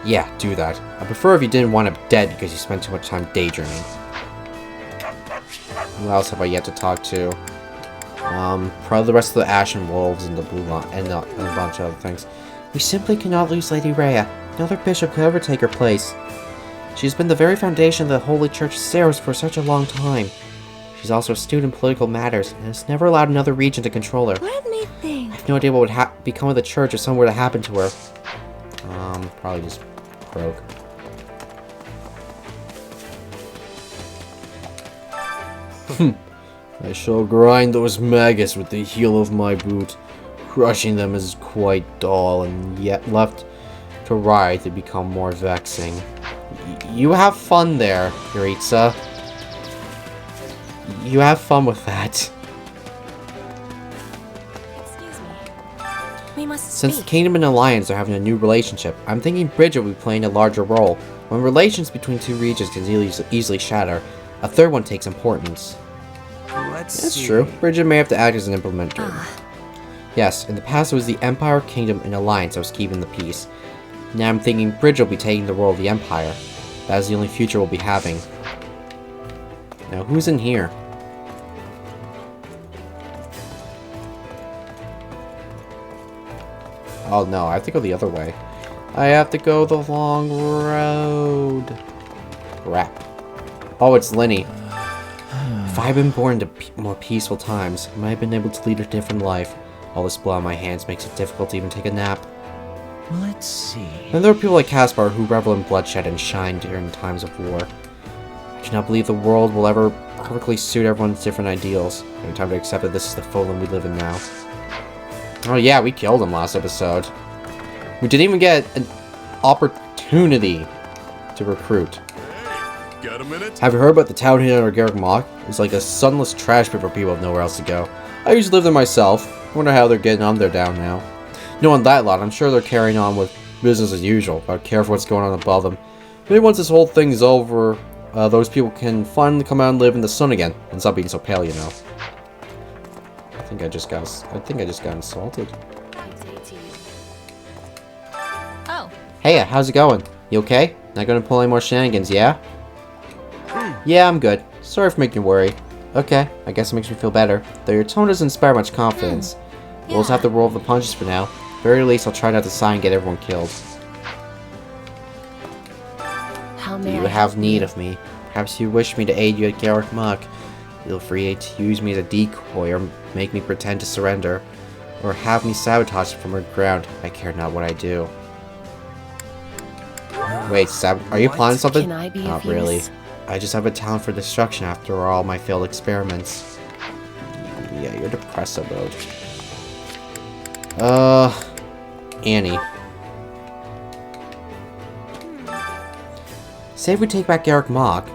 Yeah, do that. I prefer if you didn't wind up dead because you spent too much time daydreaming. Who else have I yet to talk to? Probably the rest of the Ashen Wolves and the Blue Line and a bunch of other things. We simply cannot lose Lady Rhea. No other bishop could ever take her place. She's been the very foundation of the Holy Church of Saros for such a long time. She's also astute in political matters, and has never allowed another region to control her. What did they think? I have no idea what would become of the church if something were to happen to her. Probably just broke. I shall grind those maggots with the heel of my boot. Crushing them is quite dull, and yet left to right they become more vexing. You have fun there, Yuritsa. You have fun with that. Excuse me. We must Since speak. the Kingdom and Alliance are having a new relationship, I'm thinking Bridget will be playing a larger role. When relations between two regions can easily shatter, a third one takes importance. That's true. Bridget may have to act as an implementer. Yes, in the past it was the Empire, Kingdom, and Alliance that was keeping the peace. Now I'm thinking Bridget will be taking the role of the Empire. That is the only future we'll be having. Now, who's in here? Oh no, I have to go the other way. I have to go the long road. Crap. Oh, it's Linny. If I had been born into more peaceful times, I might have been able to lead a different life. All this blood on my hands makes it difficult to even take a nap. Let's see. Then there are people like Caspar who revel in bloodshed and shine during times of war. I do not believe the world will ever perfectly suit everyone's different ideals. Every time to accept that this is the Folan we live in now. Oh yeah, we killed him last episode. We didn't even get an opportunity to recruit. Got a minute? Have you heard about the town here under Garrick Mach? It's like a sunless trash pit for people with nowhere else to go. I used to live there myself. I wonder how they're getting on there down now. Knowing that lot, I'm sure they're carrying on with business as usual. I don't care for what's going on above them. Maybe once this whole thing is over, those people can finally come out and live in the sun again and stop being so pale, you know. I think I just got insulted. Oh. Hey, how's it going? You okay? Not gonna pull any more shenanigans, yeah? Yeah, I'm good. Sorry for making you worry. Okay, I guess it makes me feel better. Though your tone doesn't inspire much confidence. We'll just have to roll the punches for now. Very least, I'll try not to sigh and get everyone killed. How Do may you I have help need you? of me? Perhaps you wish me to aid you at Garrick Mach. Feel free to use me as a decoy or make me pretend to surrender. Or have me sabotaged from the ground. I care not what I do. Wait, are you planning something? Can I be Not of really. use? I just have a talent for destruction after all my failed experiments. Yeah, you're depressed about. Annie. Say if we take back Garrick Mach,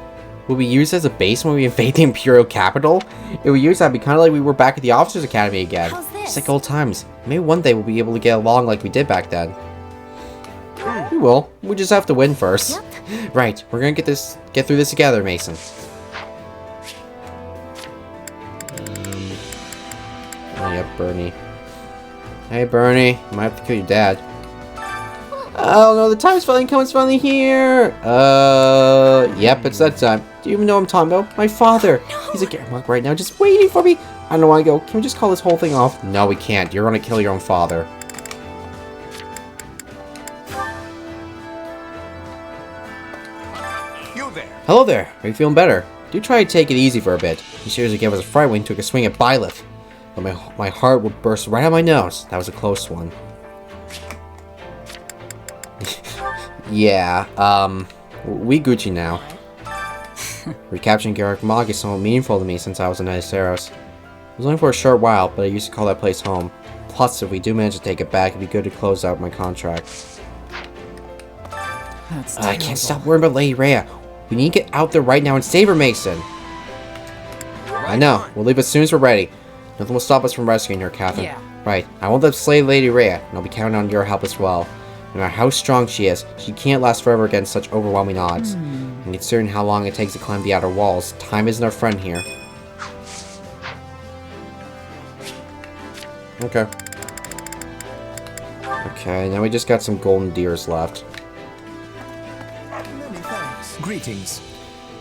will we use it as a base when we invade the Imperial capital? If we use that, it'd be kind of like we were back at the Officers Academy again. How's this? It's like old times. Maybe one day we'll be able to get along like we did back then. will. We just have to win first. Right, we're gonna get through this together, Mason. Oh, yep, Bernie. Hey, Bernie. You might have to kill your dad. Oh no, the time's finally come. It's finally here. Yep, it's that time. Do you even know what I'm talking about? My father. He's a Garreg Mach right now, just waiting for me. I don't know why I go. Can we just call this whole thing off? No, we can't. You're gonna kill your own father. You there. Hello there. Are you feeling better? Do try to take it easy for a bit. He seriously gave us a fright when he took a swing at Byleth. But my heart would burst right out my nose. That was a close one. Yeah, we Gucci now. Recapturing Garreg Mach is somewhat meaningful to me since I was in Saros. It was only for a short while, but I used to call that place home. Plus, if we do manage to take it back, it'd be good to close out my contract. I can't stop worrying about Lady Rhea. We need to get out there right now and save her, Mason. I know. We'll leave as soon as we're ready. Nothing will stop us from rescuing her, Catherine. Yeah. Right. I won't let slay Lady Rhea, and I'll be counting on your help as well. No matter how strong she is, she can't last forever against such overwhelming odds. And considering how long it takes to climb the outer walls, time isn't our friend here. Okay. Okay, now we just got some golden deers left. Many thanks. Greetings.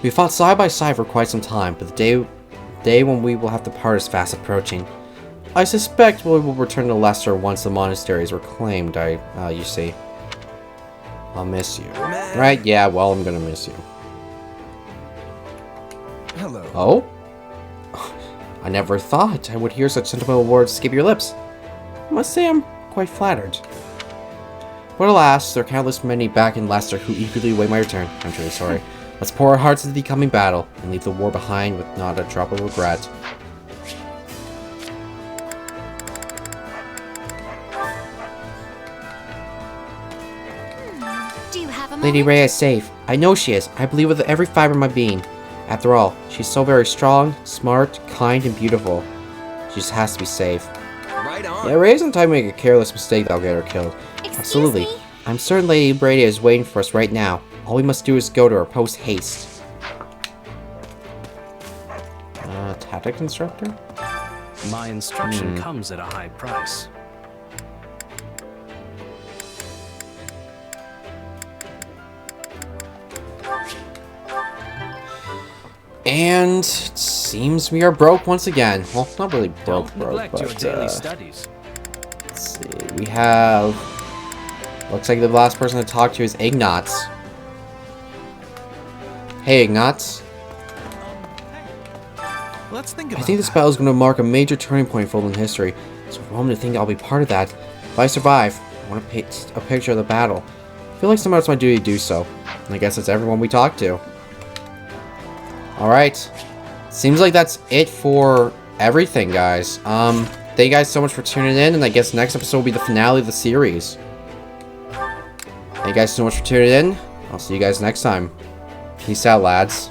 We fought side by side for quite some time, but the day when we will have to part is fast approaching. I suspect we will return to Leicester once the monastery is reclaimed, you see. I'll miss you. Man. Right? Yeah, well, I'm gonna miss you. Hello. Oh? I never thought I would hear such sentimental words escape your lips. I must say I'm quite flattered. But alas, there are countless many back in Leicester who eagerly await my return. I'm truly sorry. Let's pour our hearts into the coming battle and leave the war behind with not a drop of regret. Do you have a Lady moment? Rhea is safe. I know she is. I believe with every fiber of my being. After all, she's so very strong, smart, kind, and beautiful. She just has to be safe. Right on. Yeah, Rhea isn't time to make a careless mistake that'll get her killed. Absolutely. Me? I'm certain Lady Rhea is waiting for us right now. All we must do is go to her post haste. Tactic instructor? My instruction comes at a high price. And it seems we are broke once again. Well, not really broke, Don't neglect your but daily studies. let's see. We have. Looks like the last person to talk to is Ignatz. Hey, Ignatz. Let's think I about think this battle is going to mark a major turning point for Fulton history. It's overwhelming to think I'll be part of that. If I survive, I want to paint a picture of the battle. I feel like somehow it's my duty to do so. And I guess it's everyone we talk to. Alright. Seems like that's it for everything, guys. Thank you guys so much for tuning in, and I guess next episode will be the finale of the series. Thank you guys so much for tuning in. I'll see you guys next time. Peace out, lads.